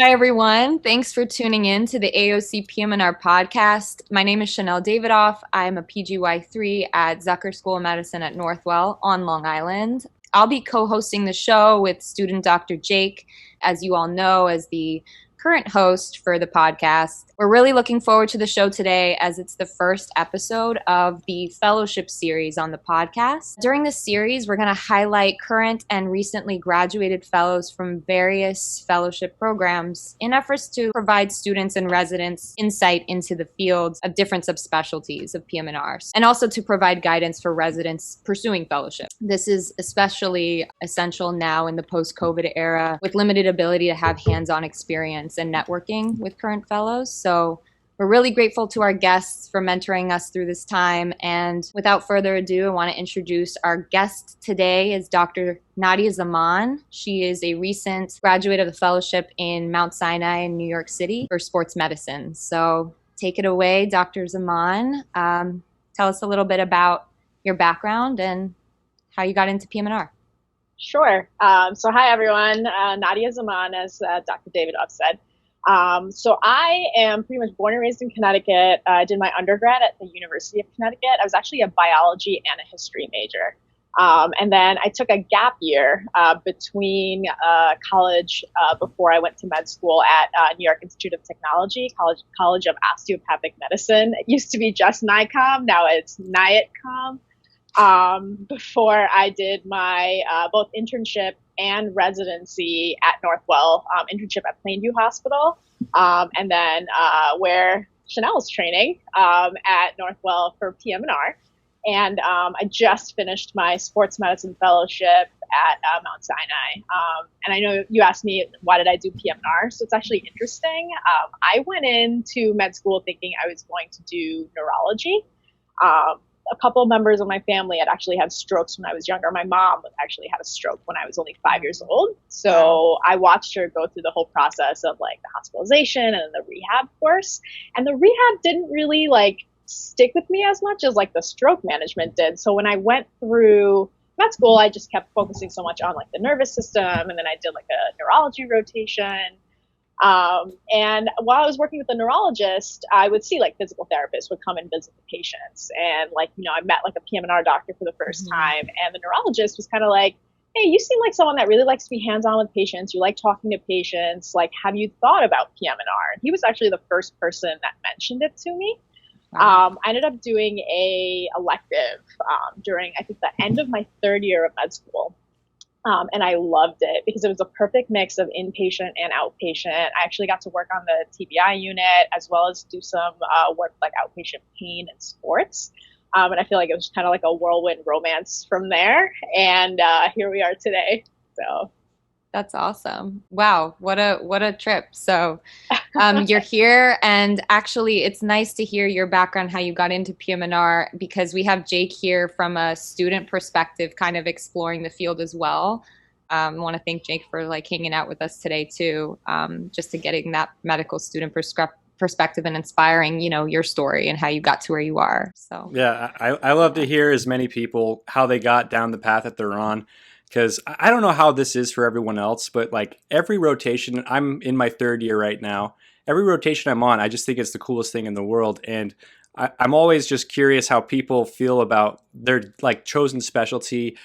Hi, everyone. Thanks for tuning in to the AOCPMR Podcast. My name is Chanel Davidoff. I'm a PGY3 at Zucker School of Medicine at Northwell on Long Island. I'll be co-hosting the show with student Dr. Jake, as you all know, as the current host for the podcast. We're really looking forward to the show today as it's the first episode of the fellowship series on the podcast. During this series, we're going to highlight current and recently graduated fellows from various fellowship programs in efforts to provide students and residents insight into the fields of different subspecialties of PM&Rs, and also to provide guidance for residents pursuing fellowship. This is especially essential now in the post-COVID era with limited ability to have hands-on experience and networking with current fellows. So we're really grateful to our guests for mentoring us through this time. And without further ado, I want to introduce our guest today is Dr. Nadia Zaman. She is a recent graduate of the fellowship in Mount Sinai in New York City for sports medicine. So take it away, Dr. Zaman. Tell us a little bit about your background and how you got into PM&R. Sure. So hi, everyone. Nadia Zaman, as Dr. Davidoff said. So I am pretty much born and raised in Connecticut. I did my undergrad at the University of Connecticut. I was actually a biology and a history major. And then I took a gap year between college before I went to med school at New York Institute of Technology, College of Osteopathic Medicine. It used to be just NICOM. Now it's NIATCOM. Before I did my both internship and residency at Northwell, internship at Plainview Hospital, and then where Chanel's training at Northwell for PM&R. And I just finished my sports medicine fellowship at Mount Sinai. And I know you asked me, why did I do PM&R? So it's actually interesting. I went into med school thinking I was going to do neurology. A couple of members of my family had actually had strokes when I was younger. My mom actually had a stroke when I was only 5 years old. So I watched her go through the whole process of like the hospitalization and the rehab course. And the rehab didn't really like stick with me as much as like the stroke management did. So when I went through med school, I just kept focusing so much on like the nervous system. And then I did like a neurology rotation. And while I was working with the neurologist, I would see like physical therapists would come and visit the patients. And like, you know, I met like a PM&R doctor for the first time, and the neurologist was kind of like, hey, you seem like someone that really likes to be hands-on with patients. You like talking to patients. Like, have you thought about PM&R? And he was actually the first person that mentioned it to me. I ended up doing a elective during, I think, the end of my third year of med school. And I loved it because it was a perfect mix of inpatient and outpatient. I actually got to work on the TBI unit as well as do some work like outpatient pain and sports. And I feel like it was kind of like a whirlwind romance from there. And here we are today. So that's awesome. Wow. What a trip. So you're here, and actually it's nice to hear your background, how you got into PM&R, because we have Jake here from a student perspective, kind of exploring the field as well. I want to thank Jake for like hanging out with us today too, just to getting that medical student perspective and inspiring, you know, your story and how you got to where you are. So yeah, I love to hear as many people how they got down the path that they're on. Because I don't know how this is for everyone else, but like every rotation, I'm in my third year right now. Every rotation I'm on, I just think it's the coolest thing in the world. And I'm always just curious how people feel about their like chosen specialty.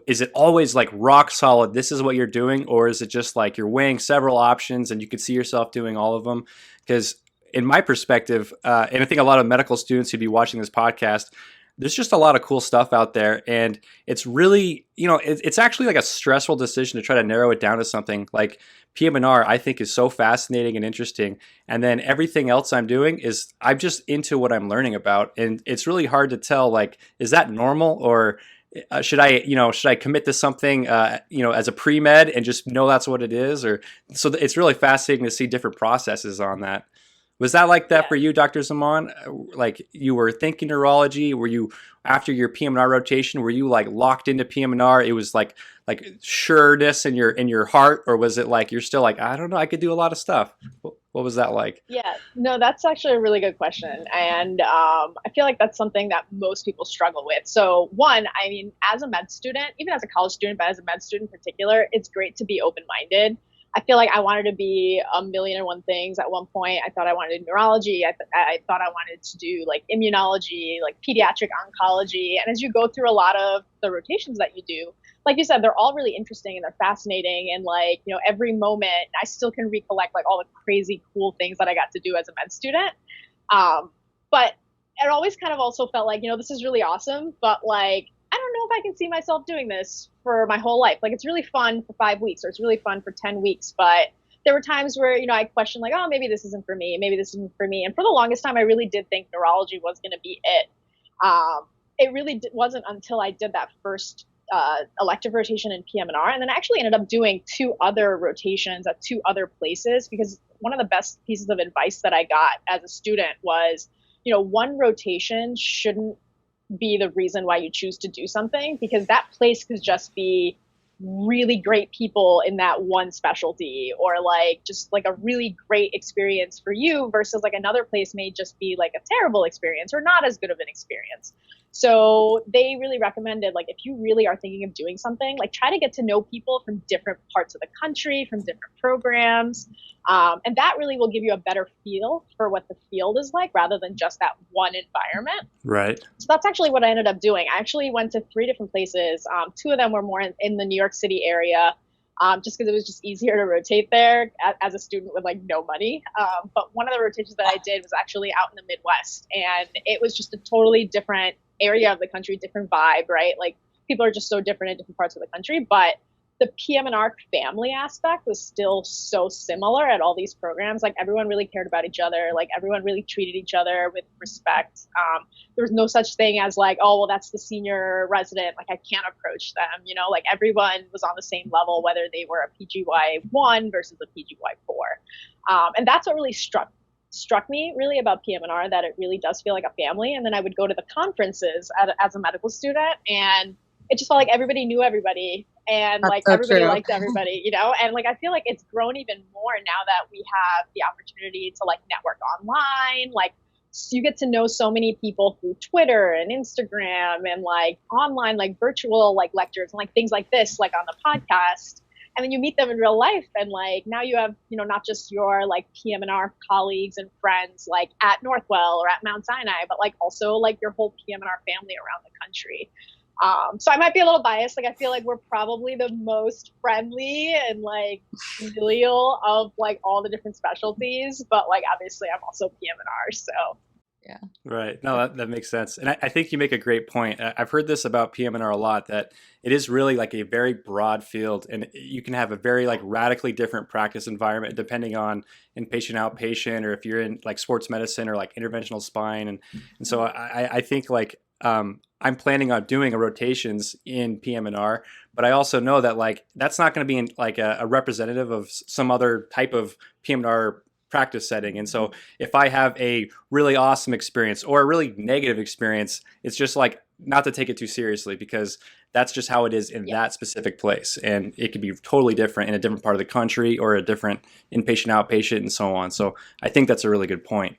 Is it always like rock solid, this is what you're doing? Or is it just like you're weighing several options and you could see yourself doing all of them? Because in my perspective, and I think a lot of medical students who'd be watching this podcast, there's just a lot of cool stuff out there. And it's really, you know, it's actually like a stressful decision to try to narrow it down to something. Like PM&R, I think, is so fascinating and interesting. And then everything else I'm doing is I'm just into what I'm learning about. And it's really hard to tell, like, is that normal? Or should I commit to something, as a pre-med and just know that's what it is? Or so it's really fascinating to see different processes on that. Was that like that for you, Dr. Zaman? Like you were thinking neurology? Were you, after your PM&R rotation, were you like locked into PM&R? It was like sureness in your heart, or was it like you're still like, I don't know, I could do a lot of stuff? What was that like? Yeah, no, that's actually a really good question. And I feel like that's something that most people struggle with. So one, I mean, as a med student, even as a college student, but as a med student in particular, it's great to be open-minded. I feel like I wanted to be a million and one things. At one point, I thought I wanted neurology. I thought I wanted to do like immunology, like pediatric oncology. And as you go through a lot of the rotations that you do, like you said, they're all really interesting and they're fascinating. And like, you know, every moment I still can recollect like all the crazy cool things that I got to do as a med student. But it always kind of also felt like, you know, this is really awesome, but like, I don't know if I can see myself doing this for my whole life. Like, it's really fun for 5 weeks or it's really fun for 10 weeks. But there were times where, you know, I questioned like, oh, maybe this isn't for me. Maybe this isn't for me. And for the longest time, I really did think neurology was going to be it. It really wasn't until I did that first elective rotation in PM&R. And then I actually ended up doing 2 other rotations at 2 other places, because one of the best pieces of advice that I got as a student was, you know, one rotation shouldn't be the reason why you choose to do something, because that place could just be really great people in that one specialty, or like just like a really great experience for you, versus like another place may just be like a terrible experience or not as good of an experience. So they really recommended, like, if you really are thinking of doing something, like, try to get to know people from different parts of the country, from different programs. And that really will give you a better feel for what the field is like, rather than just that one environment. Right. So that's actually what I ended up doing. I actually went to 3 different places. 2 of them were more in the New York City area, just because it was just easier to rotate there as a student with like no money. But one of the rotations that I did was actually out in the Midwest, and it was just a totally different area of the country, different vibe, right? Like, people are just so different in different parts of the country, but the PM&R family aspect was still so similar at all these programs. Like, everyone really cared about each other. Like, everyone really treated each other with respect. There was no such thing as like, oh, well, that's the senior resident, like, I can't approach them. You know, like, everyone was on the same level, whether they were a PGY1 versus a PGY4. And that's what really struck me really about PM&R, that it really does feel like a family. And then I would go to the conferences as a medical student, and it just felt like everybody knew everybody, and That's like so everybody true. liked everybody, you know? And like, I feel like it's grown even more now that we have the opportunity to like network online. Like, you get to know so many people through Twitter and Instagram and like online, like virtual, like lectures and like things like this, like on the podcast. And then you meet them in real life, and like, now you have, you know, not just your like PM&R colleagues and friends like at Northwell or at Mount Sinai, but like also like your whole PM&R family around the country. So I might be a little biased. Like, I feel like we're probably the most friendly and like familial of like all the different specialties, but like, obviously I'm also PM&R. So Yeah. Right. No, that makes sense. And I think you make a great point. I've heard this about PM&R a lot, that it is really like a very broad field, and you can have a very like radically different practice environment depending on inpatient, outpatient, or if you're in like sports medicine or like interventional spine. And so I think like, I'm planning on doing a rotations in PM&R, but I also know that like, that's not going to be in like a representative of some other type of PM&R practice setting. And so if I have a really awesome experience or a really negative experience, it's just like not to take it too seriously, because that's just how it is in that specific place. And it could be totally different in a different part of the country or a different inpatient, outpatient, and so on. So I think that's a really good point.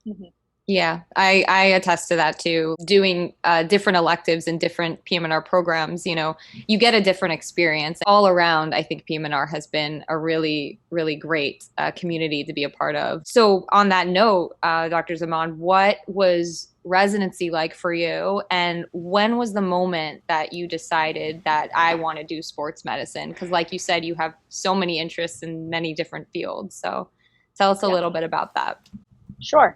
Mm-hmm. Yeah, I attest to that too. Doing different electives in different PM&R programs, you know, you get a different experience. All around, I think PM&R has been a really, really great community to be a part of. So on that note, Dr. Zaman, what was residency like for you? And when was the moment that you decided that I want to do sports medicine? Because like you said, you have so many interests in many different fields. So tell us a little bit about that. Sure.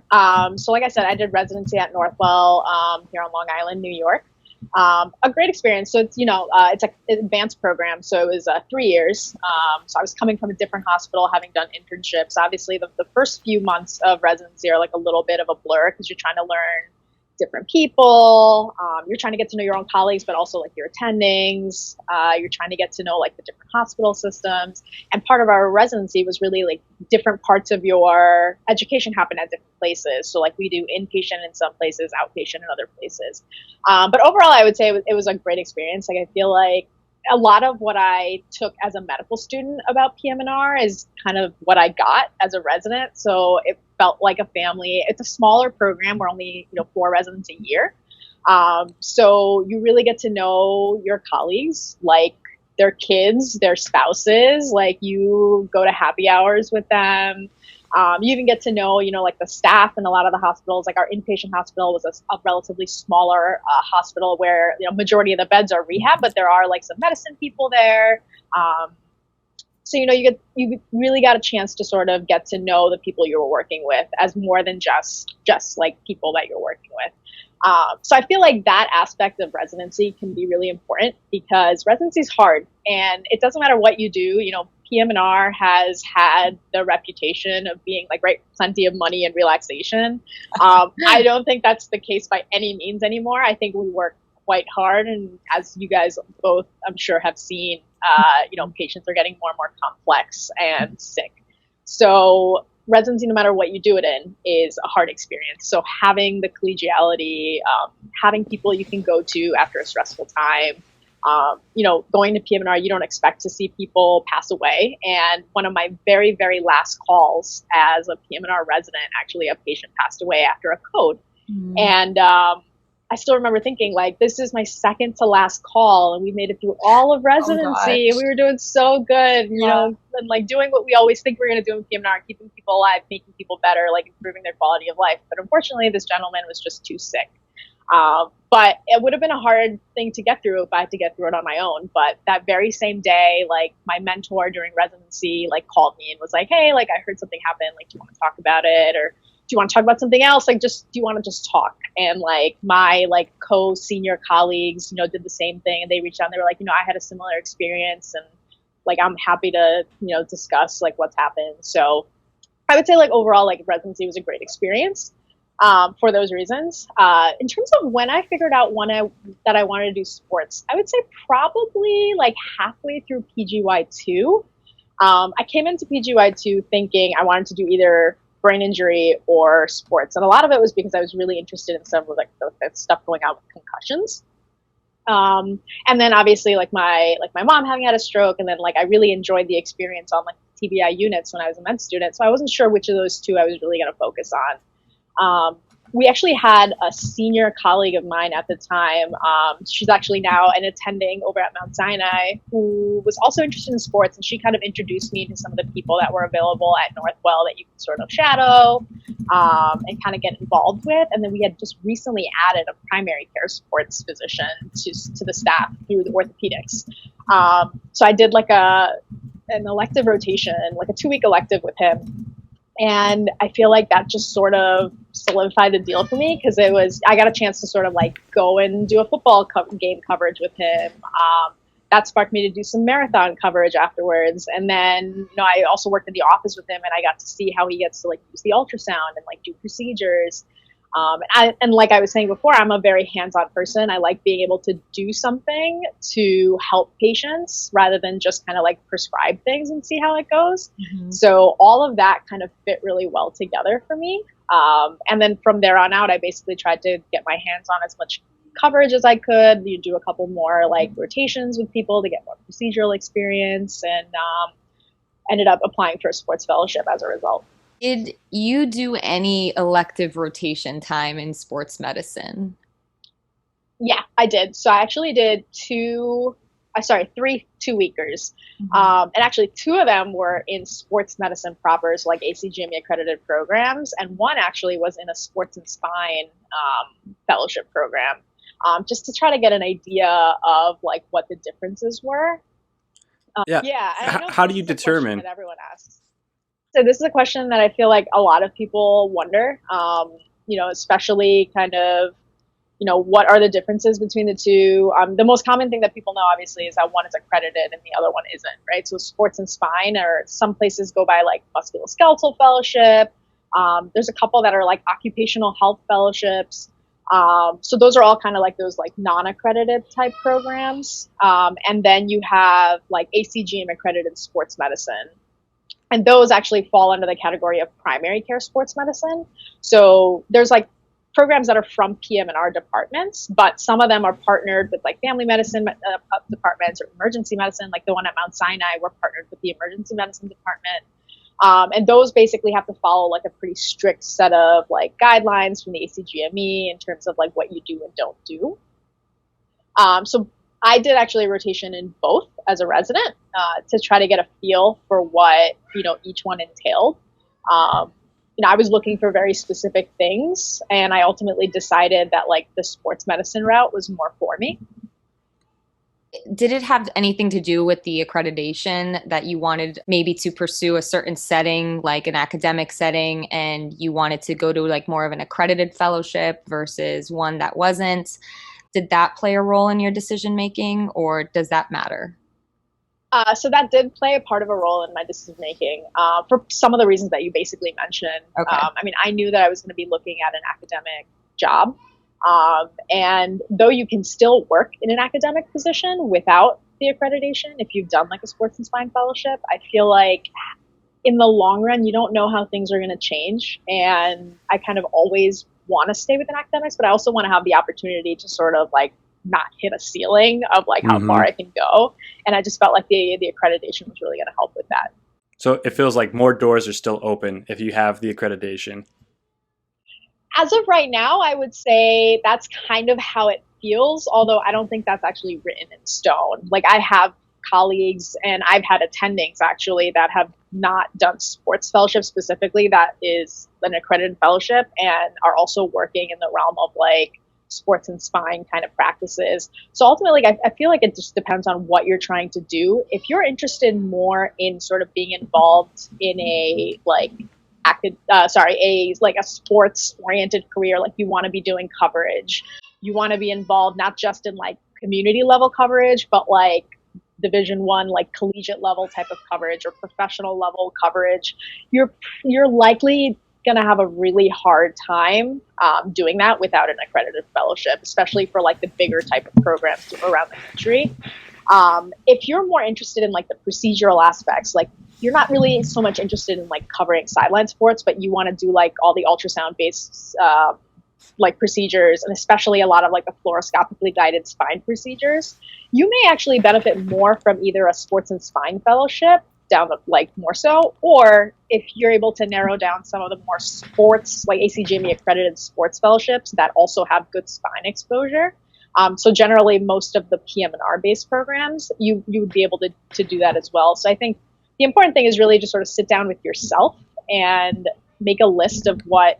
So like I said, I did residency at Northwell here on Long Island, New York. A great experience. So it's, you know, it's an advanced program. So it was 3 years. So I was coming from a different hospital, having done internships. Obviously, the first few months of residency are like a little bit of a blur, because you're trying to learn different people. You're trying to get to know your own colleagues, but also like your attendings. You're trying to get to know like the different hospital systems. And part of our residency was really like different parts of your education happen at different places. So like, we do inpatient in some places, outpatient in other places. But overall, I would say it was a great experience. Like, I feel like a lot of what I took as a medical student about PM&R is kind of what I got as a resident. So it felt like a family. It's a smaller program. We're only, 4 residents a year. So you really get to know your colleagues, like their kids, their spouses. Like, you go to happy hours with them. You even get to know, like the staff in a lot of the hospitals. Like, our inpatient hospital was a relatively smaller hospital where, majority of the beds are rehab, but there are like some medicine people there. So, you really got a chance to sort of get to know the people you were working with as more than just like people that you're working with. So I feel like that aspect of residency can be really important, because residency is hard, and it doesn't matter what you do. PM&R has had the reputation of being like, right, plenty of money and relaxation. I don't think that's the case by any means anymore. I think we work quite hard, and as you guys both, I'm sure, have seen, patients are getting more and more complex and sick. So residency, no matter what you do it in, is a hard experience. So having the collegiality, having people you can go to after a stressful time, going to PM&R, you don't expect to see people pass away. And one of my very, very last calls as a PM&R resident, actually a patient passed away after a code. And I still remember thinking, like, this is my second to last call, and we made it through all of residency, and we were doing so good, you know, and like doing what we always think we're going to do in PM&R, keeping people alive, making people better, like improving their quality of life. But unfortunately, this gentleman was just too sick. But it would have been a hard thing to get through if I had to get through it on my own. But that very same day, like, my mentor during residency, like, called me and was like, hey, like, I heard something happen. Like, do you want to talk about it? Or do you want to talk about something else? Like, do you want to just talk? And like, my like co-senior colleagues, did the same thing. And they reached out and they were like, I had a similar experience, and like, I'm happy to, discuss like what's happened. So I would say, like, overall, like, residency was a great experience. For those reasons. In terms of when I figured out that I wanted to do sports, I would say probably like halfway through PGY2. I came into PGY2 thinking I wanted to do either brain injury or sports. And a lot of it was because I was really interested in some of like the stuff going on with concussions. And then obviously like my mom having had a stroke, and then like I really enjoyed the experience on like TBI units when I was a med student. So I wasn't sure which of those two I was really going to focus on. We actually had a senior colleague of mine at the time. She's actually now an attending over at Mount Sinai, who was also interested in sports, and she kind of introduced me to some of the people that were available at Northwell that you could sort of shadow and kind of get involved with. And then we had just recently added a primary care sports physician to the staff through the orthopedics. So I did like an elective rotation, like a 2-week elective with him. And I feel like that just sort of solidified the deal for me, because I got a chance to sort of like go and do a football game coverage with him. That sparked me to do some marathon coverage afterwards. And then, I also worked in the office with him, and I got to see how he gets to like use the ultrasound and like do procedures. And like I was saying before, I'm a very hands-on person. I like being able to do something to help patients rather than just kind of like prescribe things and see how it goes. Mm-hmm. So all of that kind of fit really well together for me. And then from there on out, I basically tried to get my hands on as much coverage as I could. You do a couple more like rotations with people to get more procedural experience, and ended up applying for a sports fellowship as a result. Did you do any elective rotation time in sports medicine? Yeah, I did. So I actually did 3 2-weekers. Mm-hmm. And actually 2 of them were in sports medicine proper, so like ACGME accredited programs. And one actually was in a sports and spine fellowship program, just to try to get an idea of like what the differences were. How do you determine? That everyone asks. So this is a question that I feel like a lot of people wonder, especially kind of, what are the differences between the two? The most common thing that people know, obviously, is that one is accredited and the other one isn't, right? So sports and spine, or some places go by like musculoskeletal fellowship. There's a couple that are like occupational health fellowships. So those are all kind of like those like non-accredited type programs. And then you have like ACGM accredited sports medicine. And those actually fall under the category of primary care sports medicine. So there's like programs that are from PM&R departments, but some of them are partnered with like family medicine departments or emergency medicine. Like the one at Mount Sinai, we're partnered with the emergency medicine department. And those basically have to follow like a pretty strict set of like guidelines from the ACGME in terms of like what you do and don't do. So I did actually a rotation in both as a resident to try to get a feel for what, each one entailed. I was looking for very specific things, and I ultimately decided that like the sports medicine route was more for me. Did it have anything to do with the accreditation that you wanted maybe to pursue a certain setting, like an academic setting, and you wanted to go to like more of an accredited fellowship versus one that wasn't? Did that play a role in your decision making, or does that matter? So that did play a part of a role in my decision making for some of the reasons that you basically mentioned. Okay. I knew that I was going to be looking at an academic job. And though you can still work in an academic position without the accreditation, if you've done like a sports and spine fellowship, I feel like in the long run, you don't know how things are going to change. And I kind of always want to stay within academics, but I also want to have the opportunity to sort of like not hit a ceiling of like how far I can go. And I just felt like the accreditation was really going to help with that. So it feels like more doors are still open if you have the accreditation. As of right now, I would say that's kind of how it feels, although I don't think that's actually written in stone. Like I have colleagues and I've had attendings actually that have not done sports fellowship specifically, that is an accredited fellowship, and are also working in the realm of like sports and spine kind of practices. So ultimately, I feel like it just depends on what you're trying to do. If you're interested more in sort of being involved in a a sports oriented career, like you want to be doing coverage, you want to be involved not just in like community level coverage, but like Division I, like collegiate level type of coverage or professional level coverage, you're likely going to have a really hard time doing that without an accredited fellowship, especially for like the bigger type of programs around the country. If you're more interested in like the procedural aspects, like you're not really so much interested in like covering sideline sports, but you want to do like all the ultrasound based like procedures, and especially a lot of like the fluoroscopically guided spine procedures, you may actually benefit more from either a sports and spine fellowship down the like more so, or if you're able to narrow down some of the more sports like ACGME accredited sports fellowships that also have good spine exposure. So generally most of the PM&R based programs, you would be able to do that as well. So I think the important thing is really just sort of sit down with yourself and make a list of what,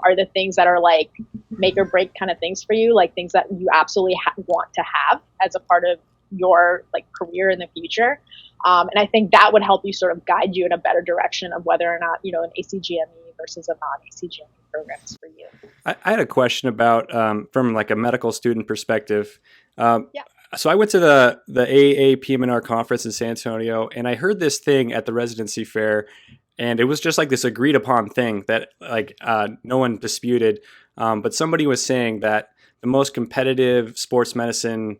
are the things that are like make or break kind of things for you, like things that you absolutely want to have as a part of your like career in the future. And I think that would help you sort of guide you in a better direction of whether or not, an ACGME versus a non-ACGME program is for you. I had a question about, from like a medical student perspective. So I went to the AAPM&R conference in San Antonio, and I heard this thing at the residency fair, and it was just like this agreed upon thing that like no one disputed. But somebody was saying that the most competitive sports medicine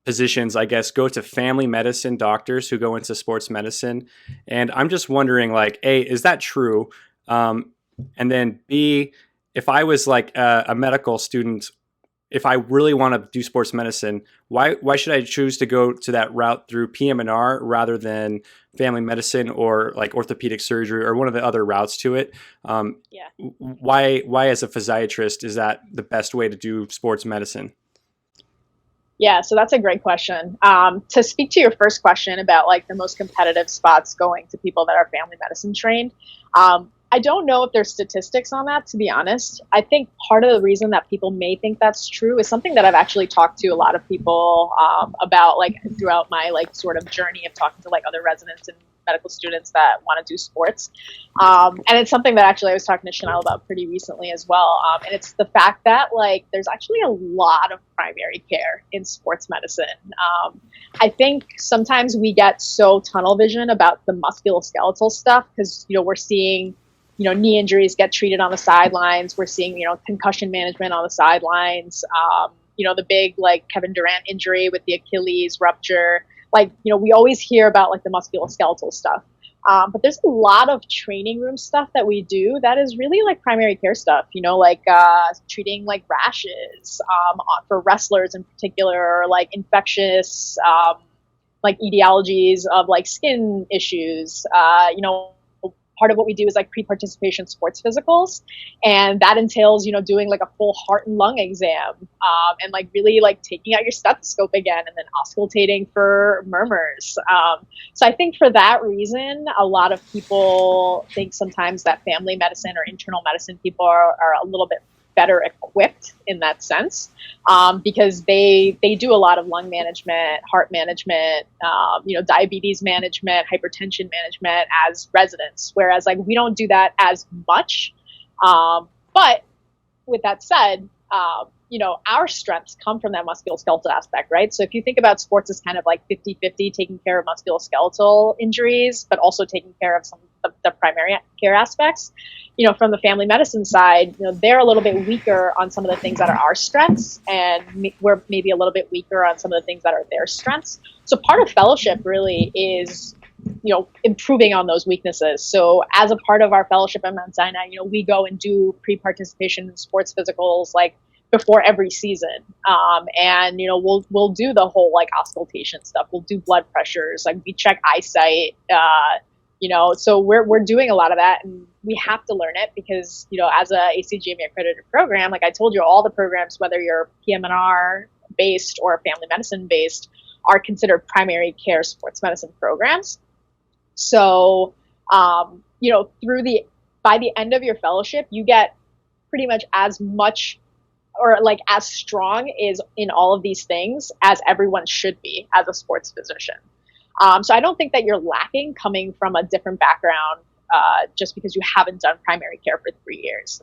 positions, I guess, go to family medicine doctors who go into sports medicine. And I'm just wondering, like, A, is that true? And then B, if I was like a medical student, if I really want to do sports medicine, why should I choose to go to that route through PM&R rather than family medicine or like orthopedic surgery or one of the other routes to it? Why as a physiatrist is that the best way to do sports medicine? Yeah, so that's a great question. To speak to your first question about like the most competitive spots going to people that are family medicine trained, I don't know if there's statistics on that, to be honest. I think part of the reason that people may think that's true is something that I've actually talked to a lot of people about like throughout my like sort of journey of talking to like other residents and medical students that want to do sports. And it's something that actually I was talking to Chanel about pretty recently as well. And it's the fact that like there's actually a lot of primary care in sports medicine. I think sometimes we get so tunnel vision about the musculoskeletal stuff because, we're seeing knee injuries get treated on the sidelines. We're seeing, concussion management on the sidelines. The big like Kevin Durant injury with the Achilles rupture. Like, we always hear about like the musculoskeletal stuff. But there's a lot of training room stuff that we do that is really like primary care stuff, like treating like rashes for wrestlers in particular, or like infectious like etiologies of like skin issues, part of what we do is like pre-participation sports physicals. And that entails, doing like a full heart and lung exam, and like really like taking out your stethoscope again and then auscultating for murmurs. So I think for that reason, a lot of people think sometimes that family medicine or internal medicine people are a little bit better equipped in that sense, because they do a lot of lung management, heart management, diabetes management, hypertension management as residents, whereas like we don't do that as much. But with that said, our strengths come from that musculoskeletal aspect, right? So if you think about sports as kind of like 50-50, taking care of musculoskeletal injuries, but also taking care of some of the primary care aspects, from the family medicine side, they're a little bit weaker on some of the things that are our strengths, and we're maybe a little bit weaker on some of the things that are their strengths. So part of fellowship really is, improving on those weaknesses. So as a part of our fellowship at Mount Sinai, we go and do pre-participation in sports physicals like before every season. And we'll do the whole like auscultation stuff. We'll do blood pressures, like we check eyesight, so we're doing a lot of that, and we have to learn it because, as a ACGME accredited program, like I told you, all the programs, whether you're PM&R based or family medicine based, are considered primary care sports medicine programs. So, by the end of your fellowship, you get pretty much as much or like as strong is in all of these things as everyone should be as a sports physician. So I don't think that you're lacking coming from a different background just because you haven't done primary care for 3 years.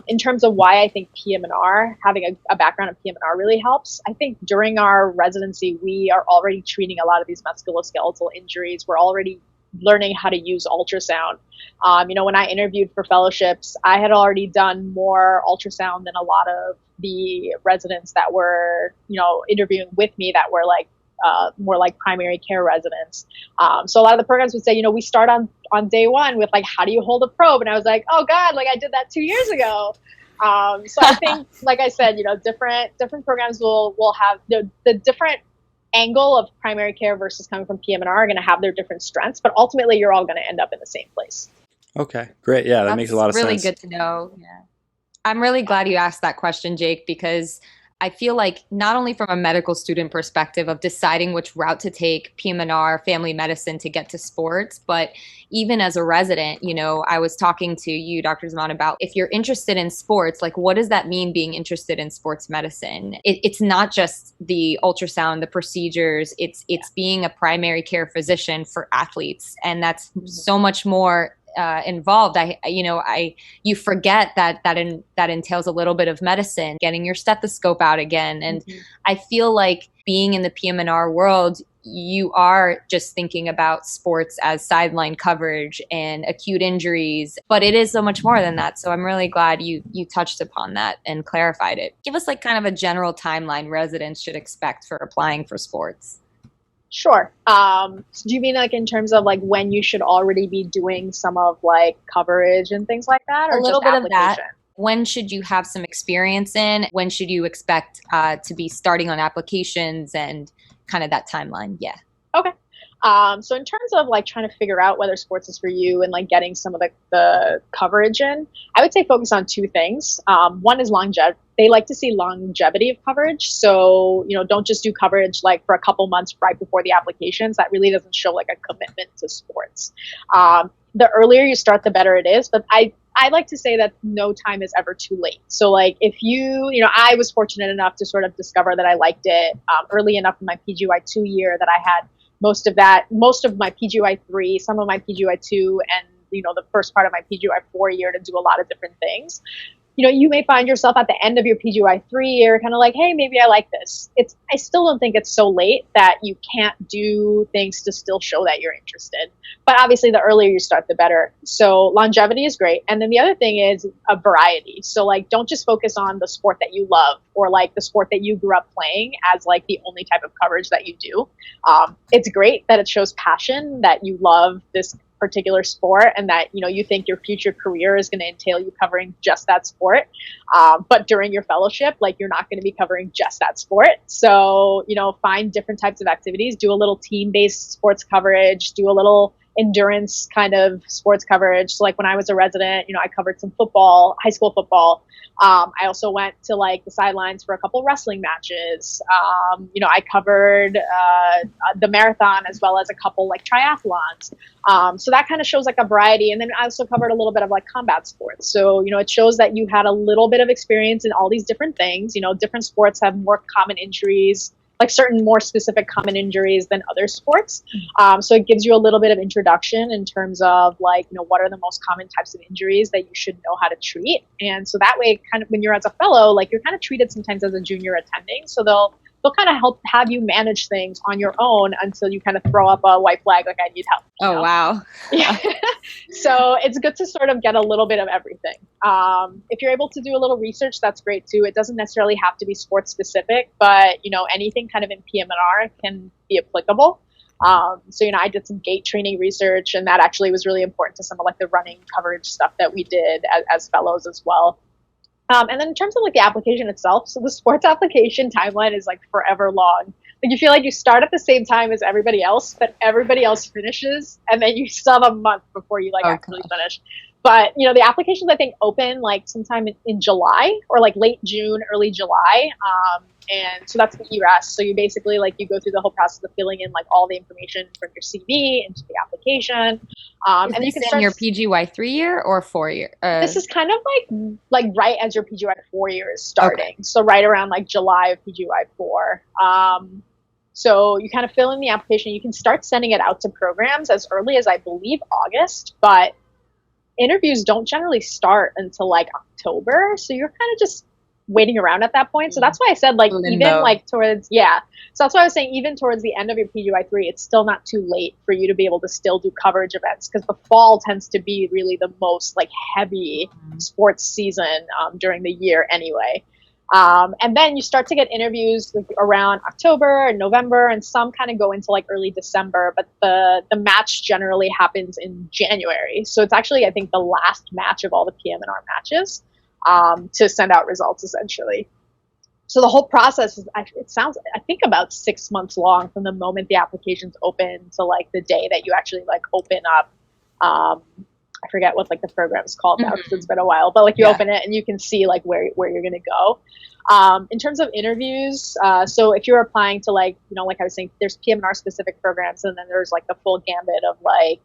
In terms of why I think PM&R, having a background in PM&R really helps, I think during our residency, we are already treating a lot of these musculoskeletal injuries. We're already learning how to use ultrasound. When I interviewed for fellowships, I had already done more ultrasound than a lot of the residents that were, interviewing with me that were like more like primary care residents. So a lot of the programs would say, we start on day one with like, how do you hold a probe? And I was like, oh God, like I did that 2 years ago. So I think, like I said, different programs will have the different angle of primary care versus coming from PM&R are going to have their different strengths, but ultimately you're all going to end up in the same place. Okay, great. Yeah, that makes a lot of really sense. Really good to know. Yeah. I'm really glad you asked that question, Jake, because I feel like not only from a medical student perspective of deciding which route to take, PM&R, family medicine to get to sports, but even as a resident, I was talking to you, Dr. Zaman, about if you're interested in sports, like what does that mean being interested in sports medicine? It's not just the ultrasound, the procedures, it's being a primary care physician for athletes. And that's so much more involved. You forget that entails a little bit of medicine, getting your stethoscope out again. And I feel like being in the PM&R world, you are just thinking about sports as sideline coverage and acute injuries, but it is so much more than that. So I'm really glad you touched upon that and clarified it. Give us like kind of a general timeline residents should expect for applying for sports. Sure. So do you mean like in terms of like when you should already be doing some of like coverage and things like that, or a little just bit of that? application? When should you have some experience in? When should you expect to be starting on applications and kind of that timeline? Yeah. Okay. So in terms of like trying to figure out whether sports is for you and like getting some of the coverage in, I would say focus on two things. One is longevity. They like to see longevity of coverage. So, don't just do coverage like for a couple months right before the applications. That really doesn't show like a commitment to sports. The earlier you start, the better it is. But I like to say that no time is ever too late. So like if I was fortunate enough to sort of discover that I liked it early enough in my PGY 2 year that I had most of my PGY 3, some of my PGY 2, and the first part of my PGY 4 year to do a lot of different things. You may find yourself at the end of your PGY 3 year kind of like, hey, maybe I like this. I still don't think it's so late that you can't do things to still show that you're interested. But obviously the earlier you start, the better. So longevity is great. And then the other thing is a variety. So like, don't just focus on the sport that you love or like the sport that you grew up playing as like the only type of coverage that you do. It's great that it shows passion, that you love this particular sport and that you think your future career is going to entail you covering just that sport, but during your fellowship, like you're not going to be covering just that sport. So find different types of activities, do a little team-based sports coverage, do a little endurance kind of sports coverage. So like when I was a resident, I covered some football, high school football. I also went to like the sidelines for a couple wrestling matches. I covered the marathon as well as a couple like triathlons. So that kind of shows like a variety. And then I also covered a little bit of like combat sports. So, it shows that you had a little bit of experience in all these different things. Different sports have more common injuries, like certain more specific common injuries than other sports. So it gives you a little bit of introduction in terms of like, what are the most common types of injuries that you should know how to treat. And so that way, kind of when you're as a fellow, like you're kind of treated sometimes as a junior attending. So they'll kind of help have you manage things on your own until you kind of throw up a white flag like I need help. Oh, wow. Yeah. So it's good to sort of get a little bit of everything. If you're able to do a little research, that's great too. It doesn't necessarily have to be sports specific, but anything kind of in PM&R can be applicable. So I did some Gait training research, and that actually was really important to some of like the running coverage stuff that we did as fellows as well. And then in terms of like the application itself, so the sports application timeline is like forever long. Like you feel like you start at the same time as everybody else, but everybody else finishes, and then you still have a month before you actually finish. But the applications I think open like sometime in July or like late June, early July. And so that's the ERAS. So you basically like you go through the whole process of filling in like all the information from your CV into the application. And you can start your PGY 3-year or 4-year. This is kind of like right as your PGY 4-year is starting. Okay. So right around like July of PGY 4. So you kind of fill in the application. You can start sending it out to programs as early as I believe August, but interviews don't generally start until like October. So you're kind of just waiting around at that point. So that's why I said like even like towards, so that's why I was saying even towards the end of your PGY 3, it's still not too late for you to be able to still do coverage events, because the fall tends to be really the most like heavy sports season during the year anyway. And then you start to get interviews like around October and November, and some kind of go into like early December, but the match generally happens in January. So it's actually, I think, the last match of all the PM&R matches to send out results essentially. So the whole process is, it sounds, I think, about 6 months long from the moment the application's open to like the day that you actually like open up. I forget what like the program is called now because it's been a while, but like you open it and you can see like where you're going to go. In terms of interviews, so if you're applying to like, like I was saying, there's PM&R specific programs, and then there's like the full gambit of like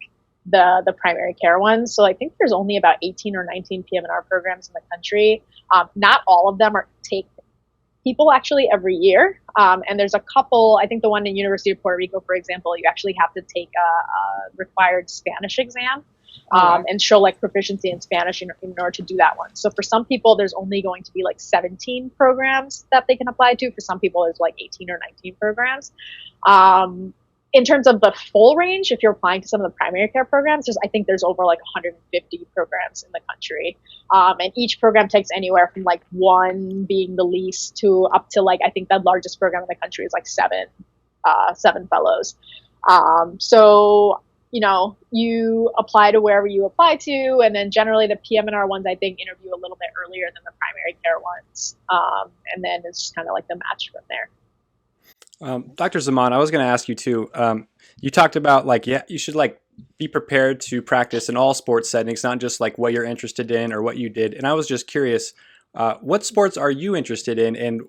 the primary care ones. So I think there's only about 18 or 19 PM&R programs in the country. Not all of them take people actually every year. And there's a couple, I think the one in University of Puerto Rico, for example, you actually have to take a required Spanish exam. And show like proficiency in Spanish in order to do that one. So for some people, there's only going to be like 17 programs that they can apply to. For some people, there's like 18 or 19 programs. In terms of the full range, if you're applying to some of the primary care programs, I think there's over like 150 programs in the country. And each program takes anywhere from like one being the least to up to like, I think the largest program in the country is like seven fellows. So you apply to wherever you apply to, and then generally the PM&R ones, I think, interview a little bit earlier than the primary care ones. And then it's just kind of like the match from there. Dr. Zaman, I was going to ask you too, you talked about like, you should like be prepared to practice in all sports settings, not just like what you're interested in or what you did. And I was just curious, what sports are you interested in? And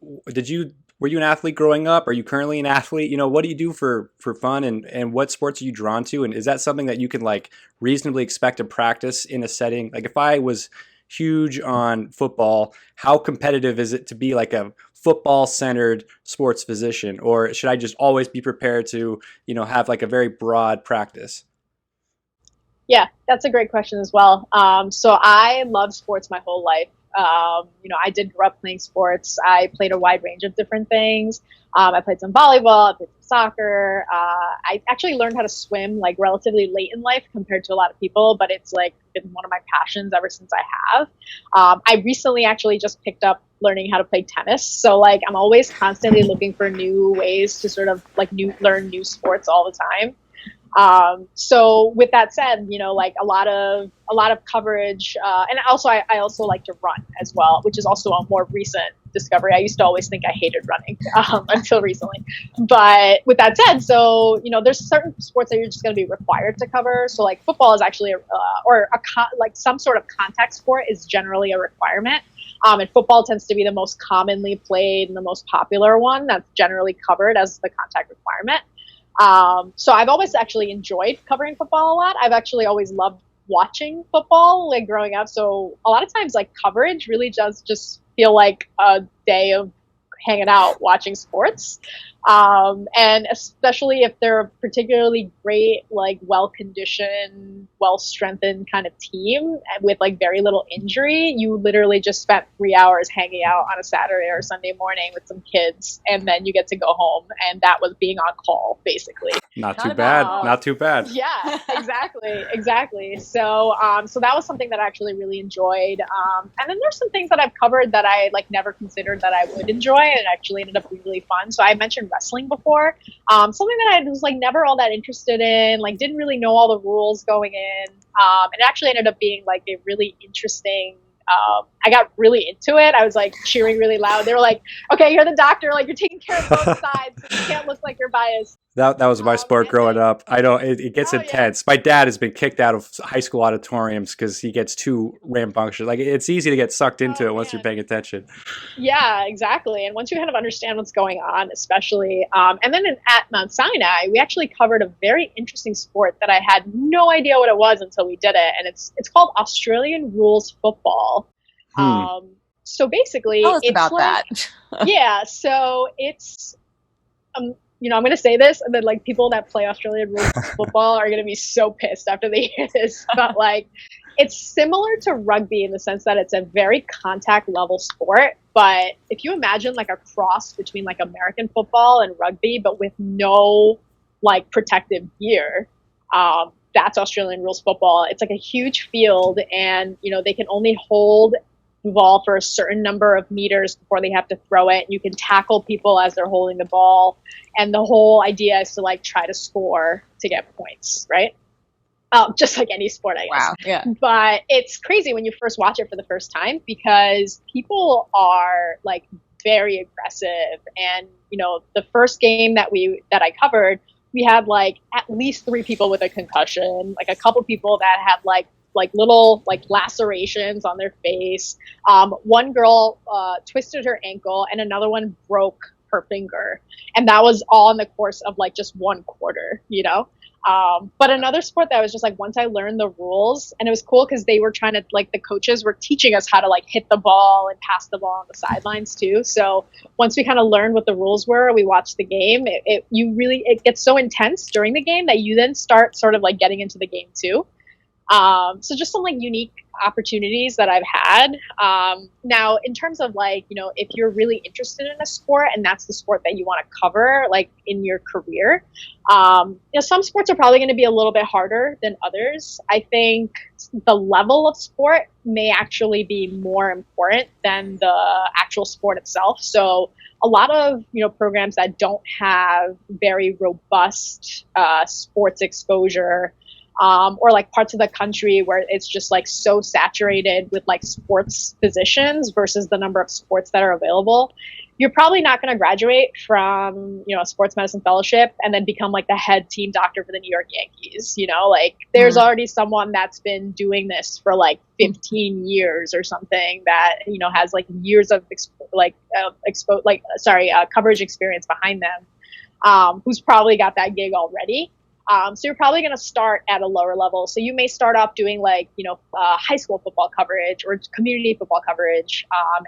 were you an athlete growing up? Are you currently an athlete? What do you do for fun, and what sports are you drawn to? And is that something that you can like reasonably expect to practice in a setting? Like if I was huge on football, how competitive is it to be like a football centered sports physician? Or should I just always be prepared to, have like a very broad practice? Yeah, that's a great question as well. So I love sports my whole life. I did grow up playing sports. I played a wide range of different things. I played some volleyball, I played some soccer. I actually learned how to swim like relatively late in life compared to a lot of people, but it's like been one of my passions ever since I have. I recently actually just picked up learning how to play tennis. So like I'm always constantly looking for new ways to sort of like learn new sports all the time. So with that said, like a lot of coverage, and also I also like to run as well, which is also a more recent discovery. I used to always think I hated running until recently. But with that said, so, there's certain sports that you're just going to be required to cover. So like football is actually, like some sort of contact sport is generally a requirement. And football tends to be the most commonly played and the most popular one that's generally covered as the contact requirement. So I've always actually enjoyed covering football a lot. I've actually always loved watching football, like growing up. So a lot of times, like coverage really does just feel like a day of hanging out watching sports. And especially if they're a particularly great, like well-conditioned, well-strengthened kind of team with like very little injury, you literally just spent 3 hours hanging out on a Saturday or Sunday morning with some kids, and then you get to go home, and that was being on call, basically. Not too bad. Not too bad. Yeah, exactly. So, so that was something that I actually really enjoyed. And then there's some things that I've covered that I like never considered that I would enjoy, and it actually ended up being really fun. So I mentioned wrestling before, something that I was like never all that interested in, like didn't really know all the rules going in. It actually ended up being like a really interesting. I got really into it. I was like cheering really loud. They were like, "Okay, you're the doctor. Like you're taking care of both sides. So you can't look like you're biased." That was my sport growing up. I know it gets intense. Yeah. My dad has been kicked out of high school auditoriums because he gets too rambunctious. Like it's easy to get sucked into it once you're paying attention. Yeah, exactly. And once you kind of understand what's going on, especially, and then at Mount Sinai, we actually covered a very interesting sport that I had no idea what it was until we did it, and it's called Australian rules football. So basically, tell us it's about like, that. Yeah, so it's I'm going to say this, and then like people that play Australian rules football are going to be so pissed after they hear this. But like, it's similar to rugby in the sense that it's a very contact level sport. But if you imagine like a cross between like American football and rugby, but with no like protective gear, that's Australian rules football. It's like a huge field, and they can only hold the ball for a certain number of meters before they have to throw it. You can tackle people as they're holding the ball, and the whole idea is to like try to score to get points, right? Just like any sport, I guess. Wow. Yeah. But it's crazy when you first watch it for the first time because people are like very aggressive, and the first game that I covered, we had like at least 3 people with a concussion, like a couple people that had like little like lacerations on their face. One girl twisted her ankle, and another one broke her finger, and that was all in the course of like just 1 quarter, But another sport that was just like, once I learned the rules, and it was cool because they were trying to like, the coaches were teaching us how to like hit the ball and pass the ball on the sidelines too. So once we kind of learned what the rules were, we watched the game. It gets so intense during the game that you then start sort of like getting into the game too. So just some like unique opportunities that I've had. Now in terms of like, if you're really interested in a sport and that's the sport that you want to cover, like in your career, some sports are probably going to be a little bit harder than others. I think the level of sport may actually be more important than the actual sport itself. So a lot of, programs that don't have very robust, sports exposure, or like parts of the country where it's just like so saturated with like sports positions versus the number of sports that are available, you're probably not going to graduate from, a sports medicine fellowship and then become like the head team doctor for the New York Yankees. Like there's already someone that's been doing this for like 15 years or something that, has like years of coverage experience behind them, who's probably got that gig already. So you're probably going to start at a lower level. So you may start off doing like, high school football coverage or community football coverage,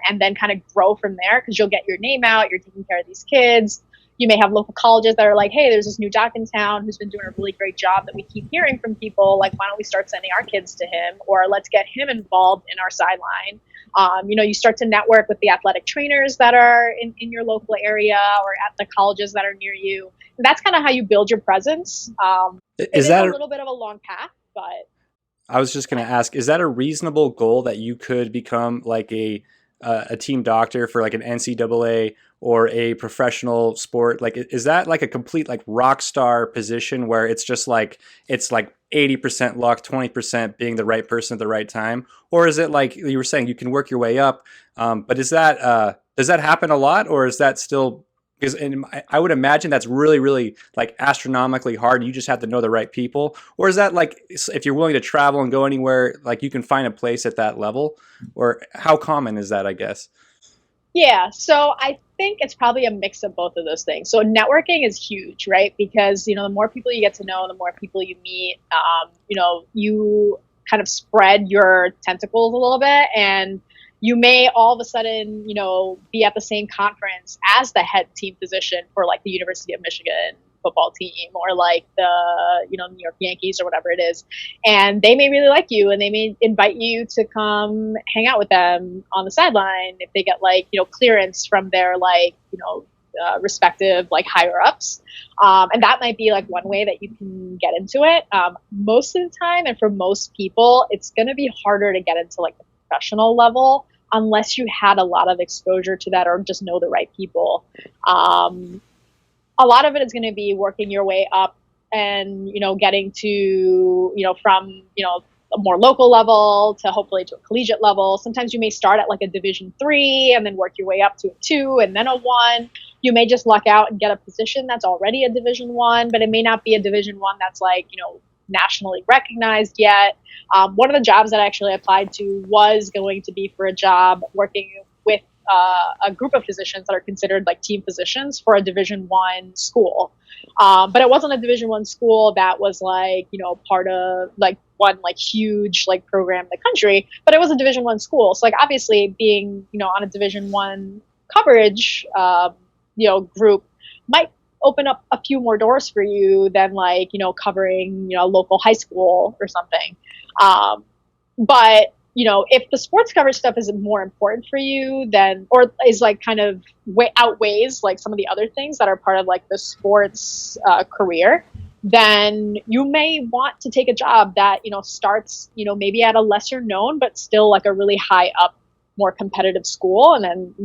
and then kind of grow from there because you'll get your name out. You're taking care of these kids. You may have local colleges that are like, hey, there's this new doc in town who's been doing a really great job that we keep hearing from people. Like, why don't we start sending our kids to him, or let's get him involved in our sideline. You start to network with the athletic trainers that are in your local area or at the colleges that are near you. And that's kind of how you build your presence. Is that a little bit of a long path, but I was just going to ask, is that a reasonable goal that you could become like a team doctor for like an NCAA or a professional sport? Like, is that like a complete like rock star position where it's just like, it's like 80% luck, 20% being the right person at the right time? Or is it like you were saying, you can work your way up? But is that Does that happen a lot, or is that still, because I would imagine that's really, really like astronomically hard. You just have to know the right people. Or is that like, if you're willing to travel and go anywhere, like you can find a place at that level? Or how common is that, I guess? Yeah, so I think it's probably a mix of both of those things. So networking is huge, right? Because, the more people you get to know, the more people you meet, you kind of spread your tentacles a little bit, and you may all of a sudden, be at the same conference as the head team physician for like the University of Michigan football team, or like the, New York Yankees or whatever it is. And they may really like you, and they may invite you to come hang out with them on the sideline if they get like, clearance from their like, respective like higher ups. And that might be like one way that you can get into it. Most of the time, and for most people, it's going to be harder to get into like the professional level unless you had a lot of exposure to that or just know the right people. A lot of it is going to be working your way up and, getting to, from, a more local level to hopefully to a collegiate level. Sometimes you may start at like a Division 3 and then work your way up to a 2 and then a 1. You may just luck out and get a position that's already a Division 1, but it may not be a Division 1 that's like, nationally recognized yet. One of the jobs that I actually applied to was going to be for a job working with a group of physicians that are considered like team physicians for a Division 1 school. But it wasn't a Division 1 school that was like, part of like one like huge like program in the country, but it was a Division 1 school. So like obviously being, on a Division 1 coverage, group might open up a few more doors for you than like, covering, a local high school or something. But if the sports coverage stuff is more important for you then, or is like kind of outweighs like some of the other things that are part of like the sports career, then you may want to take a job that, starts, maybe at a lesser known, but still like a really high up, more competitive school. And then,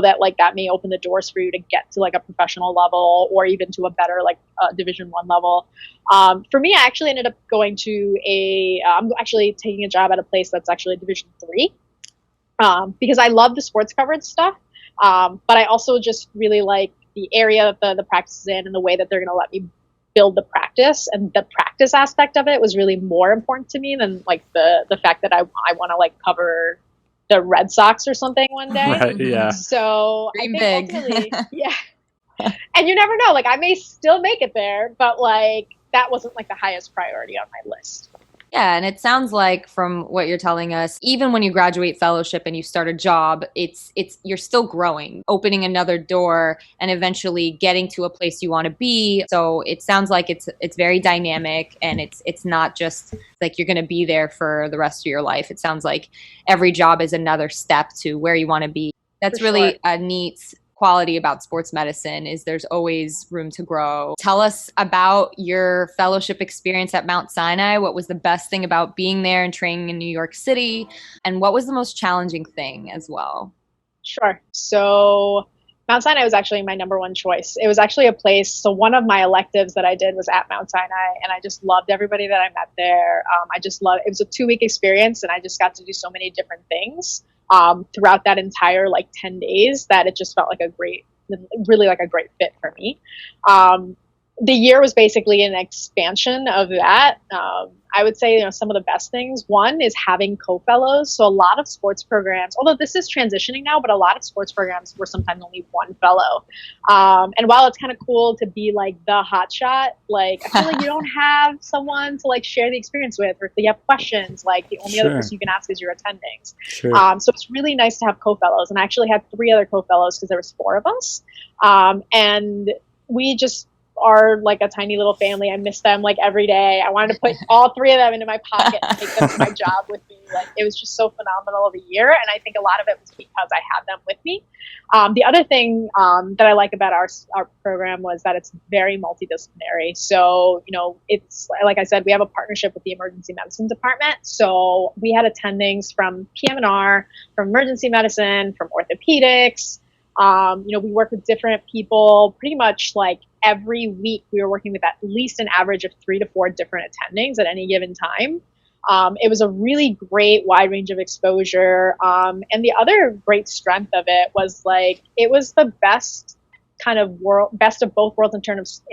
that like that may open the doors for you to get to like a professional level or even to a better like Division 1 level. For me, I actually ended up going to I'm actually taking a job at a place that's actually a Division 3 because I love the sports coverage stuff. But I also just really like the area that the practice is in and the way that they're going to let me build the practice, and the practice aspect of it was really more important to me than like the fact that I want to like cover the Red Sox or something one day. Right, yeah. So Dream I think big. ultimately, yeah. And you never know, like I may still make it there, but like that wasn't like the highest priority on my list. Yeah, and it sounds like from what you're telling us, even when you graduate fellowship and you start a job, it's you're still growing, opening another door and eventually getting to a place you want to be. So it sounds like it's very dynamic, and it's not just like you're going to be there for the rest of your life. It sounds like every job is another step to where you want to be. That's really sure. a neat quality about sports medicine, is there's always room to grow. Tell us about your fellowship experience at Mount Sinai. What was the best thing about being there and training in New York City? And what was the most challenging thing as well? Sure. So Mount Sinai was actually my number one choice. It was actually a place. So one of my electives that I did was at Mount Sinai, and I just loved everybody that I met there. It was a 2-week experience, and I just got to do so many different things throughout that entire like 10 days that it just felt like really like a great fit for me. The year was basically an expansion of that. I would say, some of the best things. One is having co-fellows. So a lot of sports programs, although this is transitioning now, but a lot of sports programs were sometimes only one fellow. And while it's kind of cool to be like the hot shot, like I feel like you don't have someone to like share the experience with, or if you have questions, like the only other person you can ask is your attendings. Sure. So it's really nice to have co-fellows. And I actually had 3 other co-fellows because there was 4 of us. And we just are like a tiny little family. I miss them like every day. I wanted to put all 3 of them into my pocket and take them to my job with me. Like it was just so phenomenal of a year, and I think a lot of it was because I had them with me. The other thing that I like about our program was that it's very multidisciplinary. So it's like I said, we have a partnership with the emergency medicine department. So we had attendings from PM&R, from emergency medicine, from orthopedics. We work with different people pretty much like every week. We were working with at least an average of 3 to 4 different attendings at any given time. It was a really great wide range of exposure. And the other great strength of it was like, it was the best kind of best of both worlds in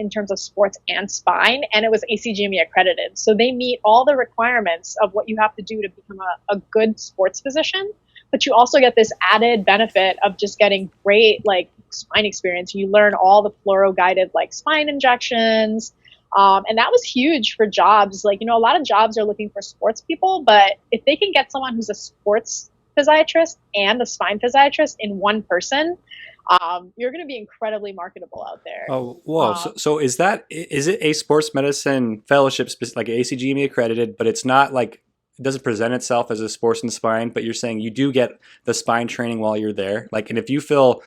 terms of sports and spine. And it was ACGME accredited. So they meet all the requirements of what you have to do to become a good sports physician. But you also get this added benefit of just getting great like spine experience. You learn all the fluoro guided like spine injections. And that was huge for jobs. Like, you know, a lot of jobs are looking for sports people, but if they can get someone who's a sports physiatrist and a spine physiatrist in one person, you're going to be incredibly marketable out there. Oh, whoa. So is it a sports medicine fellowship, like ACGME accredited, but it's not like, it doesn't present itself as a sports and spine, but you're saying you do get the spine training while you're there. Like, and if you feel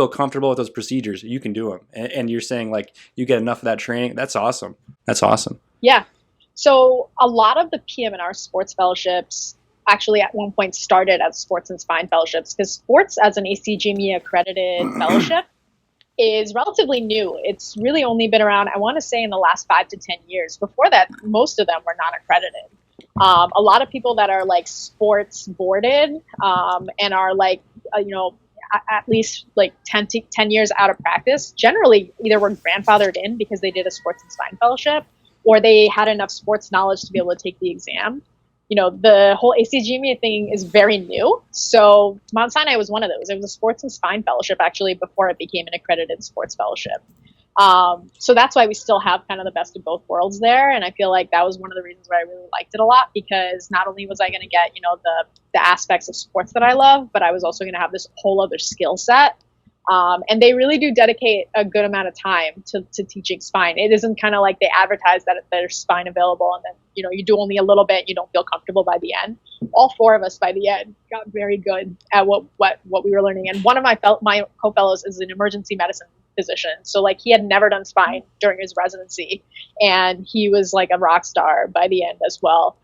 comfortable with those procedures, you can do them. And you're saying like you get enough of that training. That's awesome. That's awesome. Yeah. So a lot of the PM&R sports fellowships actually at one point started as sports and spine fellowships, because sports as an ACGME accredited fellowship is relatively new. It's really only been around, I want to say, in the last 5 to 10 years. Before that, most of them were not accredited. A lot of people that are like sports boarded and are like, at least like 10 years out of practice, generally either were grandfathered in because they did a sports and spine fellowship, or they had enough sports knowledge to be able to take the exam. You know, the whole ACGME thing is very new. So Mount Sinai was one of those. It was a sports and spine fellowship actually before it became an accredited sports fellowship. So that's why we still have kind of the best of both worlds there. And I feel like that was one of the reasons why I really liked it a lot, because not only was I going to get, you know, the aspects of sports that I love, but I was also going to have this whole other skill set. And they really do dedicate a good amount of time to teaching spine. It isn't kind of like they advertise that there's spine available and then, you know, you do only a little bit, you don't feel comfortable by the end. All 4 of us by the end got very good at what we were learning. And one of my co-fellows is an emergency medicine physician. So like he had never done spine during his residency, and he was like a rock star by the end as well.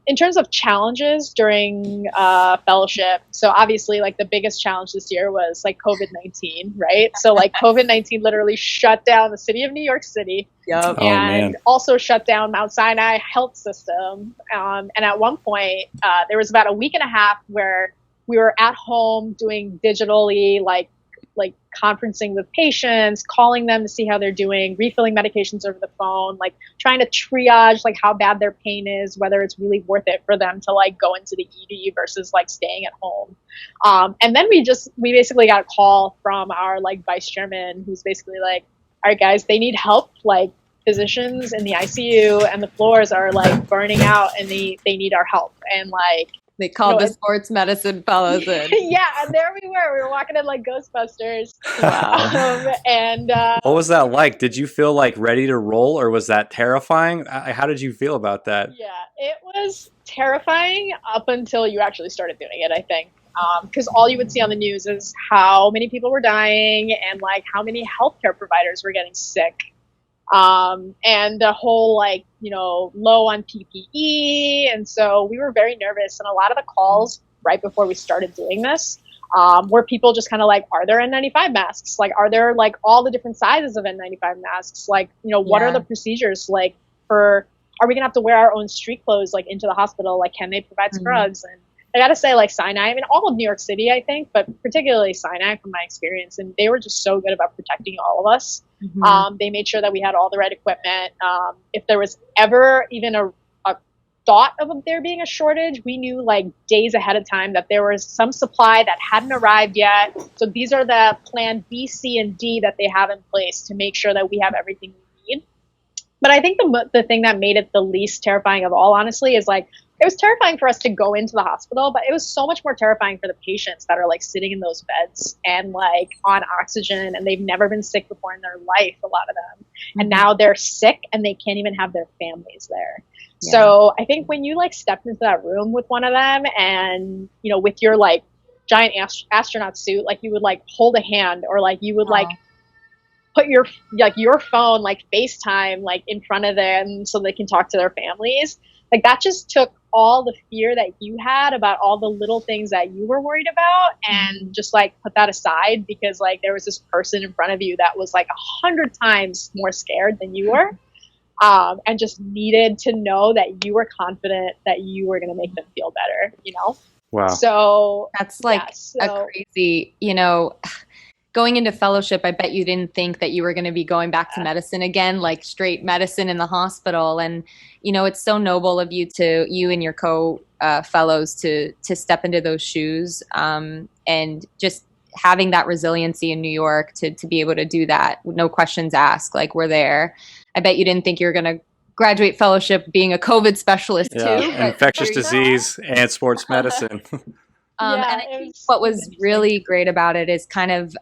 In terms of challenges during fellowship, so obviously like the biggest challenge this year was like COVID-19, right? So like COVID-19 literally shut down the city of New York City. Yep. And also shut down Mount Sinai health system. And at one point, there was about a week and a half where we were at home doing digitally like conferencing with patients, calling them to see how they're doing, refilling medications over the phone, like trying to triage like how bad their pain is, whether it's really worth it for them to like go into the ED versus like staying at home. And then we basically got a call from our like vice chairman, who's basically like, all right, guys, they need help. Like physicians in the ICU and the floors are like burning out and they need our help. And like, they called the sports medicine fellows in. Yeah, and there we were. We were walking in like Ghostbusters. Wow. And what was that like? Did you feel like ready to roll, or was that terrifying? How did you feel about that? Yeah, it was terrifying up until you actually started doing it, I think. Because all you would see on the news is how many people were dying and like how many healthcare providers were getting sick. And the whole like, you know, low on PPE. And so we were very nervous. And a lot of the calls right before we started doing this were people just kind of like, are there N95 masks? Like, are there like all the different sizes of N95 masks? Like, you know, what are the procedures like are we gonna have to wear our own street clothes like into the hospital? Like, can they provide scrubs? And I gotta say, like Sinai, I mean, all of New York City, I think, but particularly Sinai from my experience, and they were just so good about protecting all of us. Mm-hmm. They made sure that we had all the right equipment. If there was ever even a thought of there being a shortage, we knew like days ahead of time that there was some supply that hadn't arrived yet. So these are the plan B, C, and D that they have in place to make sure that we have everything we need. But I think the thing that made it the least terrifying of all, honestly, is like, it was terrifying for us to go into the hospital, but it was so much more terrifying for the patients that are like sitting in those beds and like on oxygen, and they've never been sick before in their life, a lot of them. Mm-hmm. And now they're sick and they can't even have their families there. Yeah. So I think when you like stepped into that room with one of them and, you know, with your like giant astronaut suit, like you would like hold a hand, or like you would like put your phone, like FaceTime, like in front of them so they can talk to their families. Like that just took all the fear that you had about all the little things that you were worried about and just like put that aside, because like there was this person in front of you that was like 100 times more scared than you were. and just needed to know that you were confident that you were going to make them feel better, Wow. So that's like a crazy, going into fellowship, I bet you didn't think that you were going to be going back to medicine again, like straight medicine in the hospital. And, it's so noble of you and your fellows to step into those shoes, and just having that resiliency in New York to be able to do that. No questions asked. Like, we're there. I bet you didn't think you were going to graduate fellowship being a COVID specialist too. Infectious disease and sports medicine. And I think what was really great about it is kind of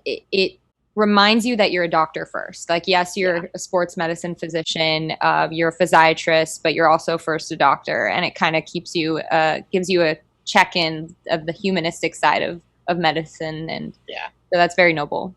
it reminds you that you're a doctor first. Like, yes, you're a sports medicine physician, you're a physiatrist, but you're also first a doctor, and it kind of gives you a check-in of the humanistic side of medicine, and so that's very noble.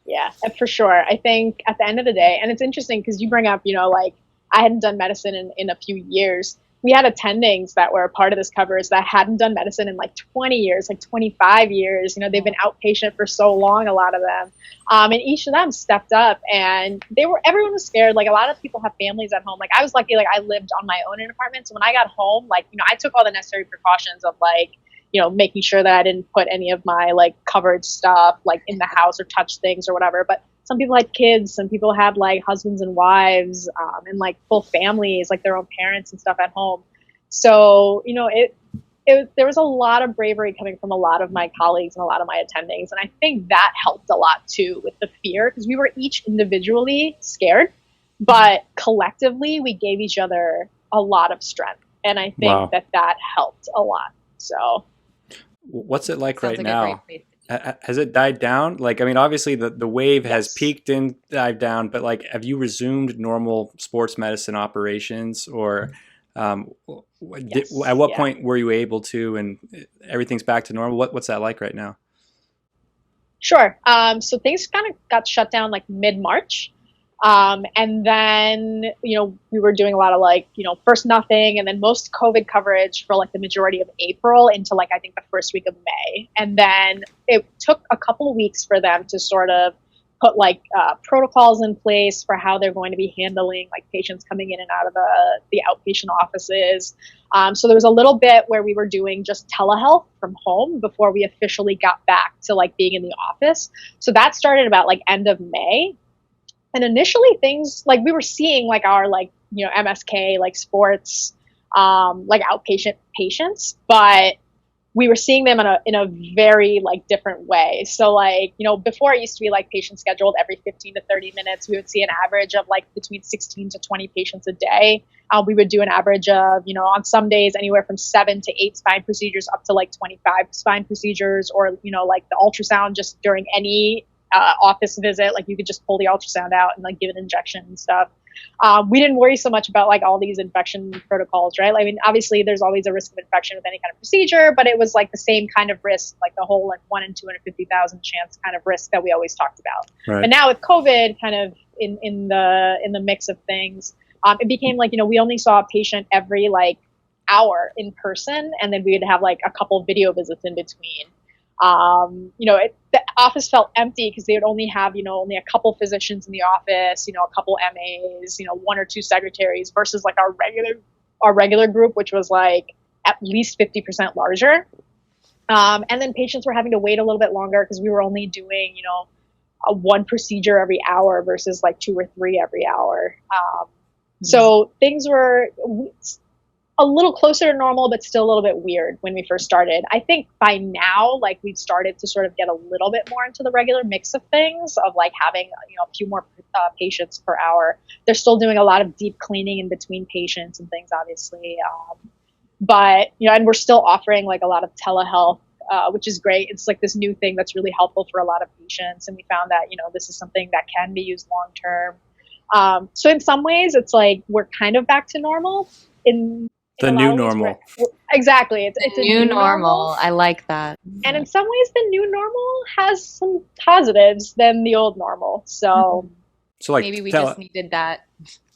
Yeah, for sure. I think at the end of the day, and it's interesting because you bring up, like, I hadn't done medicine in a few years. We had attendings that were a part of this coverage that hadn't done medicine in like 20 years, like 25 years. They've been outpatient for so long, a lot of them. And each of them stepped up, and everyone was scared. Like, a lot of people have families at home. Like, I was lucky, like, I lived on my own in an apartment. So when I got home, like, I took all the necessary precautions of, like, making sure that I didn't put any of my, like, covered stuff, like, in the house or touch things or whatever. But some people had kids, some people had, like, husbands and wives, and, like, full families, like, their own parents and stuff at home. So, there was a lot of bravery coming from a lot of my colleagues and a lot of my attendings. And I think that helped a lot too with the fear, because we were each individually scared, but collectively we gave each other a lot of strength. And I think that helped a lot. So what's it like right now? Has it died down? Like, I mean, obviously the wave has peaked and dived down, but, like, have you resumed normal sports medicine operations, or at what point were you able to, and everything's back to normal? What's that like right now? Sure. So things kind of got shut down like mid-March. And then, we were doing a lot of, like, first nothing, and then most COVID coverage for, like, the majority of April into, like, I think the first week of May. And then it took a couple of weeks for them to sort of put, like, protocols in place for how they're going to be handling, like, patients coming in and out of the outpatient offices. So there was a little bit where we were doing just telehealth from home before we officially got back to, like, being in the office. So that started about, like, end of May. And initially things, like, we were seeing, like, our, like, MSK, like, sports, like, outpatient patients, but we were seeing them in a very, like, different way. So, like, before it used to be, like, patient scheduled every 15 to 30 minutes. We would see an average of, like, between 16 to 20 patients a day. We would do an average of, on some days, anywhere from 7 to 8 spine procedures up to, like, 25 spine procedures, or, like, the ultrasound just during any office visit. Like, you could just pull the ultrasound out and, like, give an injection and stuff. We didn't worry so much about, like, all these infection protocols, right? I mean, obviously there's always a risk of infection with any kind of procedure, but it was, like, the same kind of risk, like the whole, like, 1 in 250,000 chance kind of risk that we always talked about. Right. But now with COVID kind of in the mix of things, it became like, we only saw a patient every, like, hour in person, and then we would have, like, a couple video visits in between. The office felt empty because they would only have, only a couple physicians in the office, a couple MAs, 1 or 2 secretaries, versus, like, our regular group, which was, like, at least 50% larger. And then patients were having to wait a little bit longer because we were only doing, a 1 procedure every hour versus, like, 2 or 3 every hour. So things were a little closer to normal, but still a little bit weird when we first started. I think by now, like, we've started to sort of get a little bit more into the regular mix of things, of, like, having, a few more patients per hour. They're still doing a lot of deep cleaning in between patients and things, obviously. But, and we're still offering, like, a lot of telehealth, which is great. It's, like, this new thing that's really helpful for a lot of patients. And we found that, this is something that can be used long term. So in some ways, it's like we're kind of back to normal in the new normal. Exactly. It's a new normal. I like that. And in some ways, the new normal has some positives than the old normal. So like, maybe we just needed a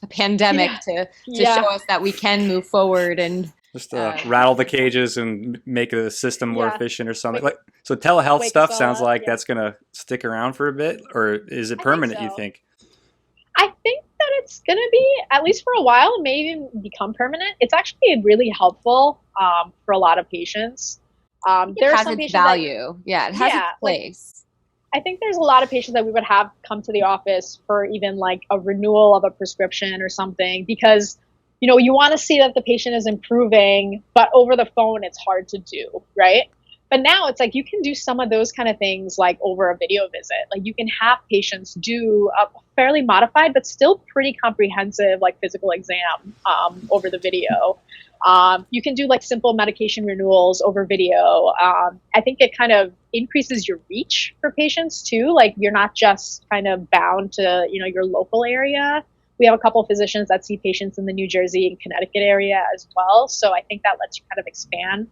pandemic to show us that we can move forward and just rattle the cages and make the system more efficient or something. So telehealth stuff sounds like that's going to stick around for a bit, or is it permanent, you think? I think that it's going to be, at least for a while, it may even become permanent. It's actually really helpful for a lot of patients. There are some patients value. It has its place. I think there's a lot of patients that we would have come to the office for even like a renewal of a prescription or something, because, you know, you want to see that the patient is improving, but over the phone, it's hard to do, right? But now it's like you can do some of those kind of things like over a video visit. Like you can have patients do a fairly modified, but still pretty comprehensive like physical exam over the video. You can do like simple medication renewals over video. I think it kind of increases your reach for patients too. Like you're not just kind of bound to, you know, your local area. We have a couple of physicians that see patients in the New Jersey and Connecticut area as well. So I think that lets you kind of expand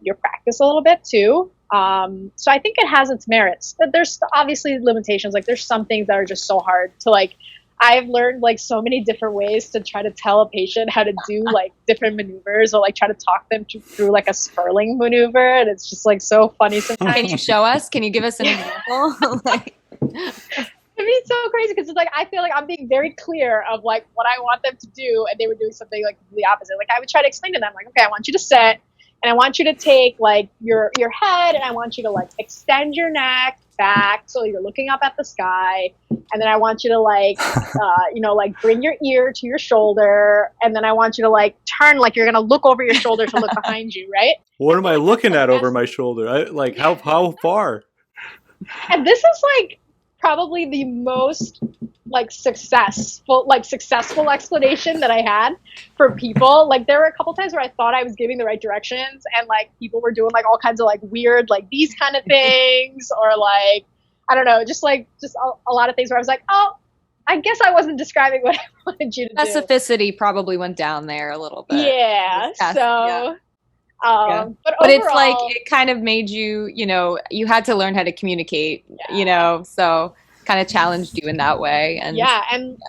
your practice a little bit too. So I think it has its merits. But there's obviously limitations. Like there's some things that are just so hard to like. I've learned like so many different ways to try to tell a patient how to do like different maneuvers, or like try to talk them through like a Sperling maneuver, and it's just like so funny sometimes. Can you show us? Can you give us an example? Like, it'd be so crazy because it's like I feel like I'm being very clear of like what I want them to do, and they were doing something like the opposite. Like I would try to explain to them like, okay, I want you to sit, and I want you to take like your head, and I want you to like extend your neck back so you're looking up at the sky, and then I want you to like like bring your ear to your shoulder, and then I want you to like turn like you're gonna look over your shoulder to look behind you, right? What am I looking at over my shoulder? Like how far? And this is like probably the most successful explanation that I had for people. Like there were a couple times where I thought I was giving the right directions, and like people were doing like all kinds of like weird like these kind of things, or like I don't know, just a lot of things where I was like, oh, I guess I wasn't describing what I wanted you to do. Specificity probably went down there a little bit. Yeah. So. Yeah. But overall, it's like it kind of made you, you know, you had to learn how to communicate, you know, so kind of challenged you in that way. And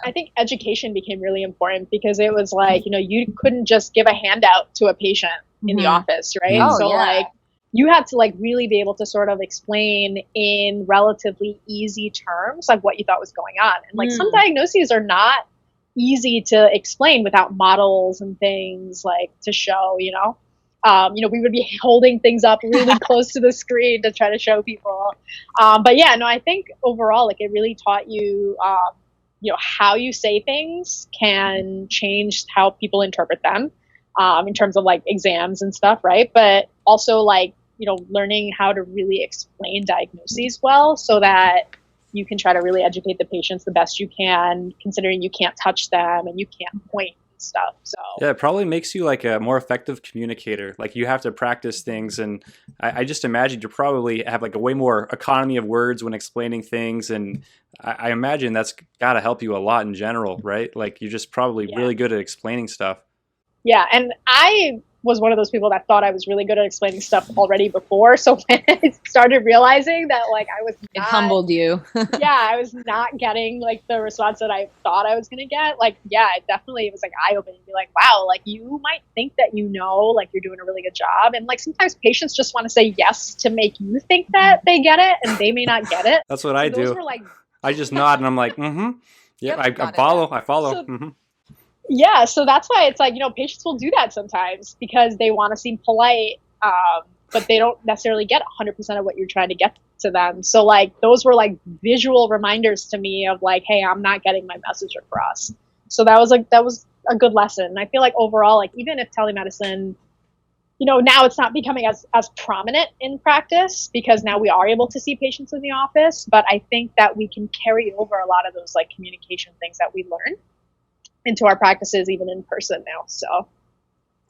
I think education became really important, because it was like, you know, you couldn't just give a handout to a patient in the office, right? Oh, so like you had to like really be able to sort of explain in relatively easy terms like what you thought was going on. And like some diagnoses are not easy to explain without models and things like to show, you know. We would be holding things up really close to the screen to try to show people. But yeah, no, I think overall, like it really taught you, how you say things can change how people interpret them, in terms of like exams and stuff, right? But also like, you know, learning how to really explain diagnoses well, so that you can try to really educate the patients the best you can, considering you can't touch them and you can't point stuff. So yeah, it probably makes you like a more effective communicator. Like you have to practice things, and I just imagine you probably have like a way more economy of words when explaining things, and I imagine that's got to help you a lot in general, right? Like you're just probably really good at explaining stuff. Yeah, and I was one of those people that thought I was really good at explaining stuff already before. So when I started realizing that like I was it humbled you. I was not getting like the response that I thought I was going to get. Like, it definitely was like eye-opening to be like, wow, like you might think that, you know, like you're doing a really good job. And like sometimes patients just want to say yes to make you think that they get it, and they may not get it. That's what I do. Were, like, I just nod and I'm like, yeah, I follow. So, yeah, so that's why it's like, you know, patients will do that sometimes because they want to seem polite, but they don't necessarily get 100% of what you're trying to get to them. So like those were like visual reminders to me of like, hey, I'm not getting my message across. So that was a good lesson. And I feel like overall, like even if telemedicine, you know, now it's not becoming as prominent in practice because now we are able to see patients in the office, but I think that we can carry over a lot of those like communication things that we learned into our practices even in person now. So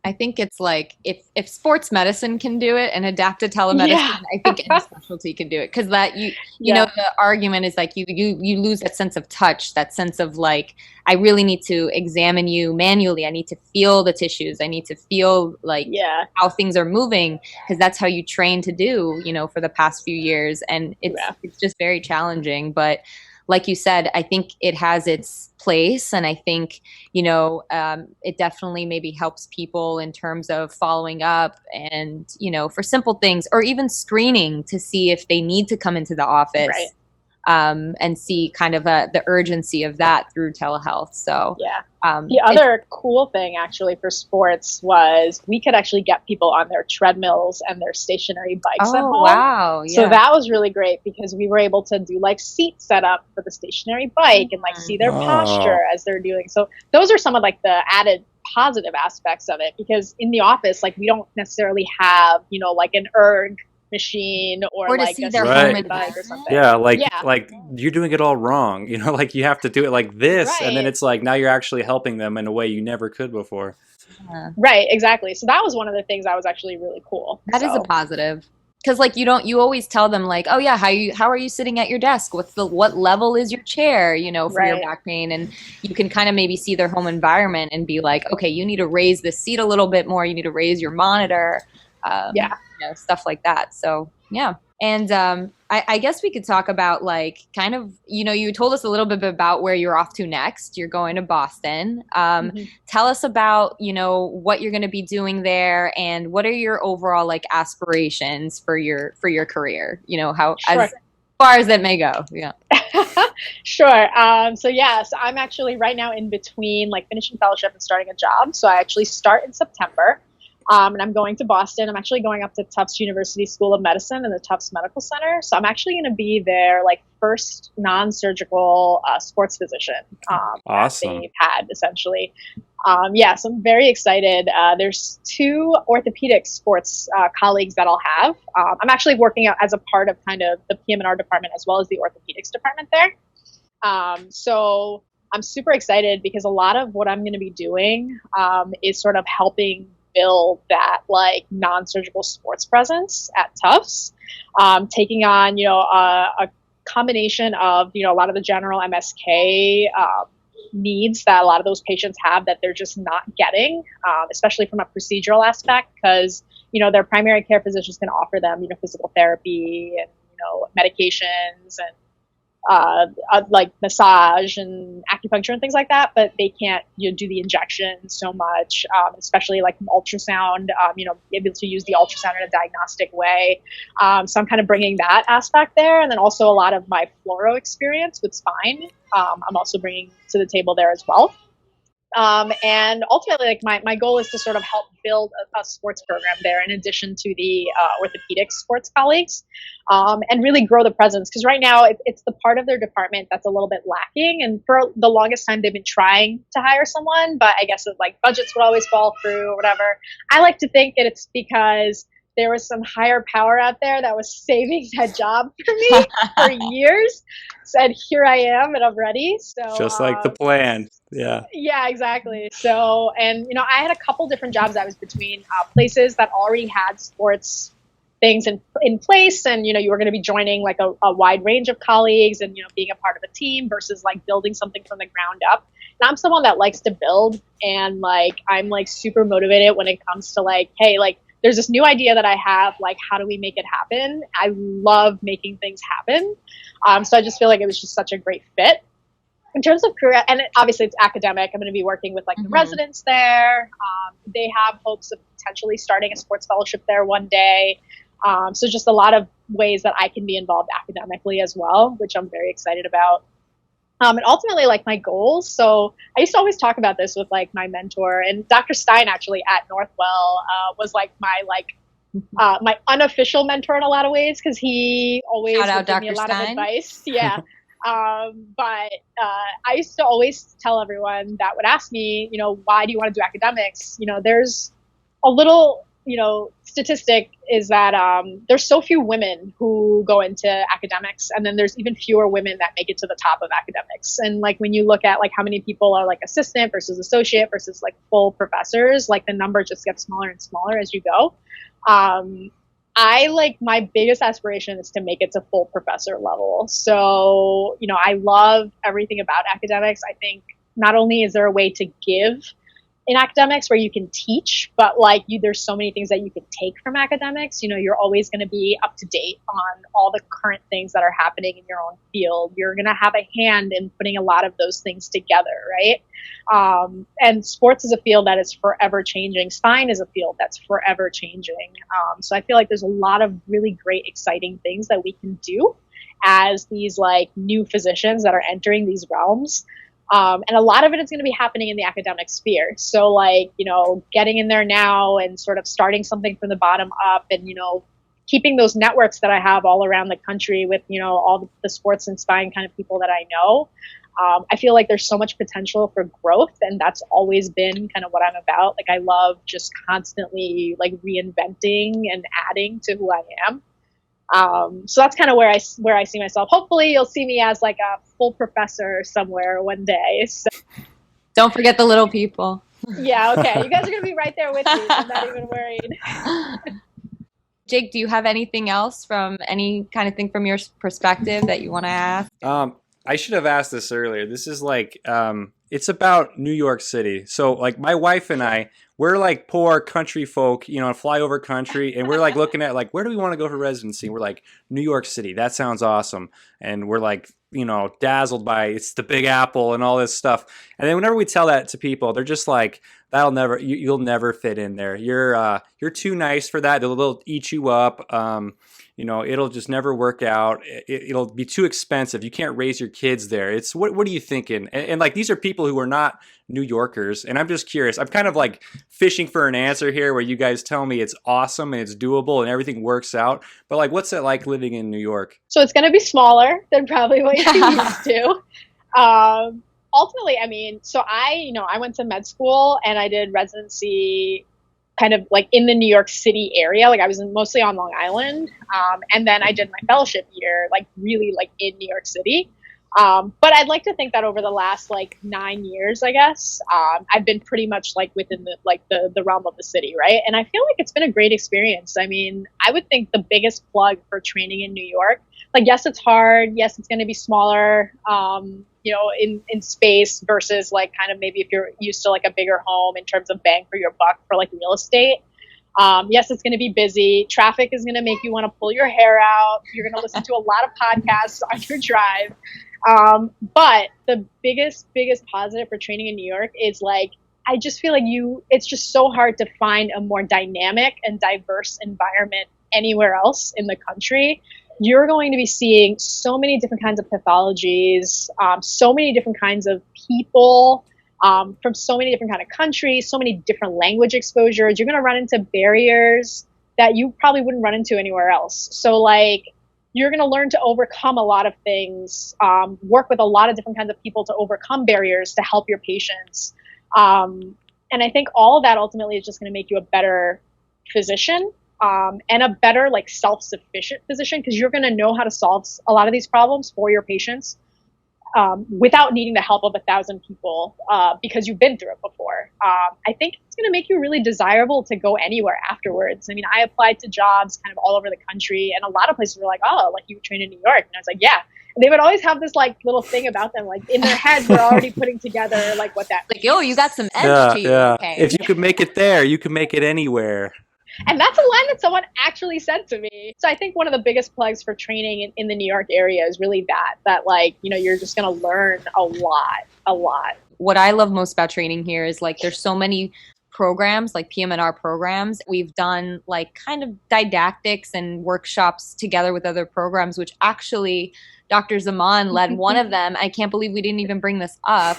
I think it's like if sports medicine can do it and adapt to telemedicine, I think any specialty can do it, because that you know the argument is like you lose that sense of touch, that sense of like I really need to examine you manually. I need to feel the tissues. I need to feel like how things are moving, because that's how you train to do, you know, for the past few years, and it's just very challenging. But like you said, I think it has its place, and I think, you know, it definitely maybe helps people in terms of following up and, you know, for simple things or even screening to see if they need to come into the office. and see kind of the urgency of that through telehealth. So yeah. The other cool thing actually for sports was we could actually get people on their treadmills and their stationary bikes at home. Wow. Yeah. So that was really great because we were able to do like seat setup for the stationary bike and like see their posture as they're doing. So those are some of like the added positive aspects of it, because in the office, like we don't necessarily have, like an erg machine or to like see a their home bike or something. Yeah, like you're doing it all wrong. Like you have to do it like this, right. And then it's like now you're actually helping them in a way you never could before. Right, exactly. So that was one of the things that was actually really cool. That is a positive. Because like you always tell them like, oh yeah, how are you sitting at your desk? What level is your chair, for your back pain? And you can kind of maybe see their home environment and be like, okay, you need to raise the seat a little bit more. You need to raise your monitor. Stuff like that. So yeah. And I guess we could talk about like kind of, you told us a little bit about where you're off to next. You're going to Boston. Tell us about, what you're going to be doing there and what are your overall like aspirations for your career, how as far as that may go. Yeah. Sure. So I'm actually right now in between like finishing fellowship and starting a job. So I actually start in September. And I'm going to Boston. I'm actually going up to Tufts University School of Medicine and the Tufts Medical Center. So I'm actually going to be their like first non-surgical sports physician awesome. that they've had essentially. So I'm very excited. There's 2 orthopedic sports colleagues that I'll have. I'm actually working out as a part of kind of the PM&R department as well as the orthopedics department there. So I'm super excited because a lot of what I'm going to be doing is sort of helping build that like non-surgical sports presence at Tufts, taking on, a combination of, a lot of the general MSK needs that a lot of those patients have that they're just not getting, especially from a procedural aspect, because, their primary care physicians can offer them, physical therapy and, medications and like massage and acupuncture and things like that, but they can't do the injections so much, especially like ultrasound, be able to use the ultrasound in a diagnostic way. So I'm kind of bringing that aspect there. And then also a lot of my fluoro experience with spine, I'm also bringing to the table there as well. And ultimately, like my goal is to sort of help build a sports program there in addition to the orthopedic sports colleagues, and really grow the presence. Because right now it's the part of their department that's a little bit lacking. And for the longest time, they've been trying to hire someone, but I guess like budgets would always fall through or whatever. I like to think that it's because there was some higher power out there that was saving that job for me for years. Said, here I am and I'm ready. So just like the plan. Yeah. Yeah, exactly. So, and, I had a couple different jobs. I was between places that already had sports things in place. And, you were going to be joining like a wide range of colleagues and, being a part of a team versus like building something from the ground up. And I'm someone that likes to build and like, I'm like super motivated when it comes to like, hey, like, there's this new idea that I have, like, how do we make it happen? I love making things happen. So I just feel like it was just such a great fit. In terms of career, and obviously it's academic, I'm going to be working with like the residents there. They have hopes of potentially starting a sports fellowship there one day. So just a lot of ways that I can be involved academically as well, which I'm very excited about. And ultimately, like my goals. So I used to always talk about this with like my mentor, and Dr. Stein actually at Northwell was like my unofficial mentor in a lot of ways, because he always would give me a lot of advice. Yeah. But I used to always tell everyone that would ask me, why do you want to do academics? There's a little, statistic is that there's so few women who go into academics, and then there's even fewer women that make it to the top of academics. And like when you look at like how many people are like assistant versus associate versus like full professors, like the number just gets smaller and smaller as you go. I like my biggest aspiration is to make it to full professor level. So, I love everything about academics. I think not only is there a way to give in academics where you can teach, but like there's so many things that you can take from academics. You're always going to be up to date on all the current things that are happening in your own field. You're going to have a hand in putting a lot of those things together, right? And sports is a field that is forever changing. Spine is a field that's forever changing. So I feel like there's a lot of really great, exciting things that we can do. as these like new physicians that are entering these realms. And a lot of it is going to be happening in the academic sphere. So like, getting in there now and sort of starting something from the bottom up and, keeping those networks that I have all around the country with, all the sports and spine kind of people that I know. I feel like there's so much potential for growth, and that's always been kind of what I'm about. Like I love just constantly like reinventing and adding to who I am. So that's kind of where I see myself. Hopefully you'll see me as like a full professor somewhere one day. So. Don't forget the little people. Yeah. Okay. You guys are going to be right there with me. I'm not even worried. Jake, do you have anything else from any kind of thing from your perspective that you want to ask? I should have asked this earlier. This is like, it's about New York City. So like my wife and I, we're like poor country folk, flyover country. And we're like looking at like, where do we want to go for residency? We're like, New York City. That sounds awesome. And we're like, dazzled by it's the Big Apple and all this stuff. And then whenever we tell that to people, they're just like, you'll never fit in there. You're too nice for that. They'll eat you up. It'll just never work out. It'll be too expensive. You can't raise your kids there. It's what are you thinking? And like, these are people who are not New Yorkers. And I'm just curious. I'm kind of like fishing for an answer here where you guys tell me it's awesome and it's doable and everything works out. But like, what's it like living in New York? So it's going to be smaller than probably what you're used to. Ultimately, I mean, so I went to med school and I did residency kind of like in the New York City area. Like I was mostly on Long Island. And then I did my fellowship year, like really like in New York City. But I'd like to think that over the last like 9 years, I guess, I've been pretty much like within the realm of the city. Right. And I feel like it's been a great experience. I mean, I would think the biggest plug for training in New York, like, yes, it's hard. Yes, it's going to be smaller, in space versus like kind of maybe if you're used to like a bigger home in terms of bang for your buck for like real estate. Yes, it's going to be busy. Traffic is going to make you want to pull your hair out. You're going to listen to a lot of podcasts on your drive. But the biggest positive for training in New York is like, I just feel like it's just so hard to find a more dynamic and diverse environment anywhere else in the country. You're going to be seeing so many different kinds of pathologies, so many different kinds of people, from so many different kind of countries, so many different language exposures. You're going to run into barriers that you probably wouldn't run into anywhere else. So like, you're going to learn to overcome a lot of things, work with a lot of different kinds of people to overcome barriers to help your patients. And I think all of that ultimately is just going to make you a better physician, and a better like self-sufficient physician, because you're going to know how to solve a lot of these problems for your patients without needing the help of 1,000 people, because you've been through it before. I think it's going to make you really desirable to go anywhere afterwards. I mean, I applied to jobs kind of all over the country, and a lot of places were like, oh, like you trained in New York. And I was like, yeah. And they would always have this like little thing about them, like in their heads, they're already putting together like what that means. Like, yo, you got some edge to you. Yeah. Okay. If you could make it there, you can make it anywhere. And that's a line that someone actually said to me. So I think one of the biggest plugs for training in the New York area is really that like, you're just going to learn a lot. What I love most about training here is like, there's so many programs, like PM&R programs. We've done like kind of didactics and workshops together with other programs, which actually Dr. Zaman led one of them. I can't believe we didn't even bring this up,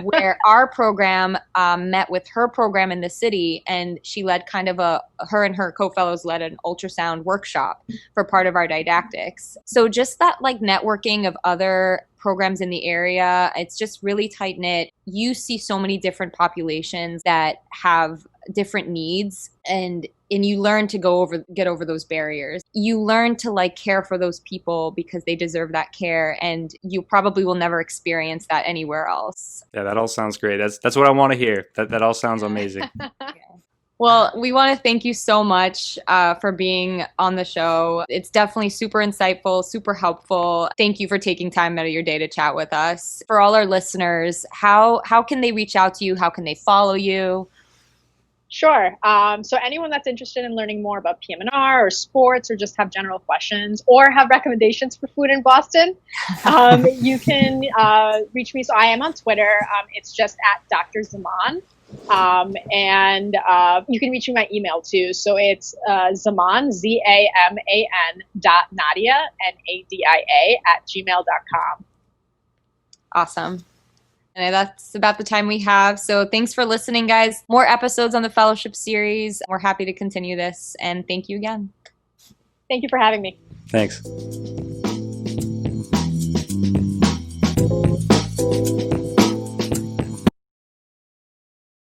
where our program met with her program in the city, and she led kind of her and her co-fellows led an ultrasound workshop for part of our didactics. So just that like networking of other programs in the area, it's just really tight knit. You see so many different populations that have different needs, and you learn to get over those barriers. You learn to like care for those people because they deserve that care, and you probably will never experience that anywhere else. Yeah, that all sounds great. That's what I want to hear. That all sounds amazing. Well, we want to thank you so much for being on the show. It's definitely super insightful, super helpful. Thank you for taking time out of your day to chat with us. For all our listeners, how can they reach out to you? How can they follow you? Sure. So anyone that's interested in learning more about PM&R or sports, or just have general questions or have recommendations for food in Boston, you can reach me. So I am on Twitter. It's just at Dr. Zaman. And you can reach me my email too. So it's Zaman, ZAMAN .Nadia, NADIA @gmail.com. Awesome. And that's about the time we have. So thanks for listening, guys. More episodes on the fellowship series. We're happy to continue this. And thank you again. Thank you for having me. Thanks.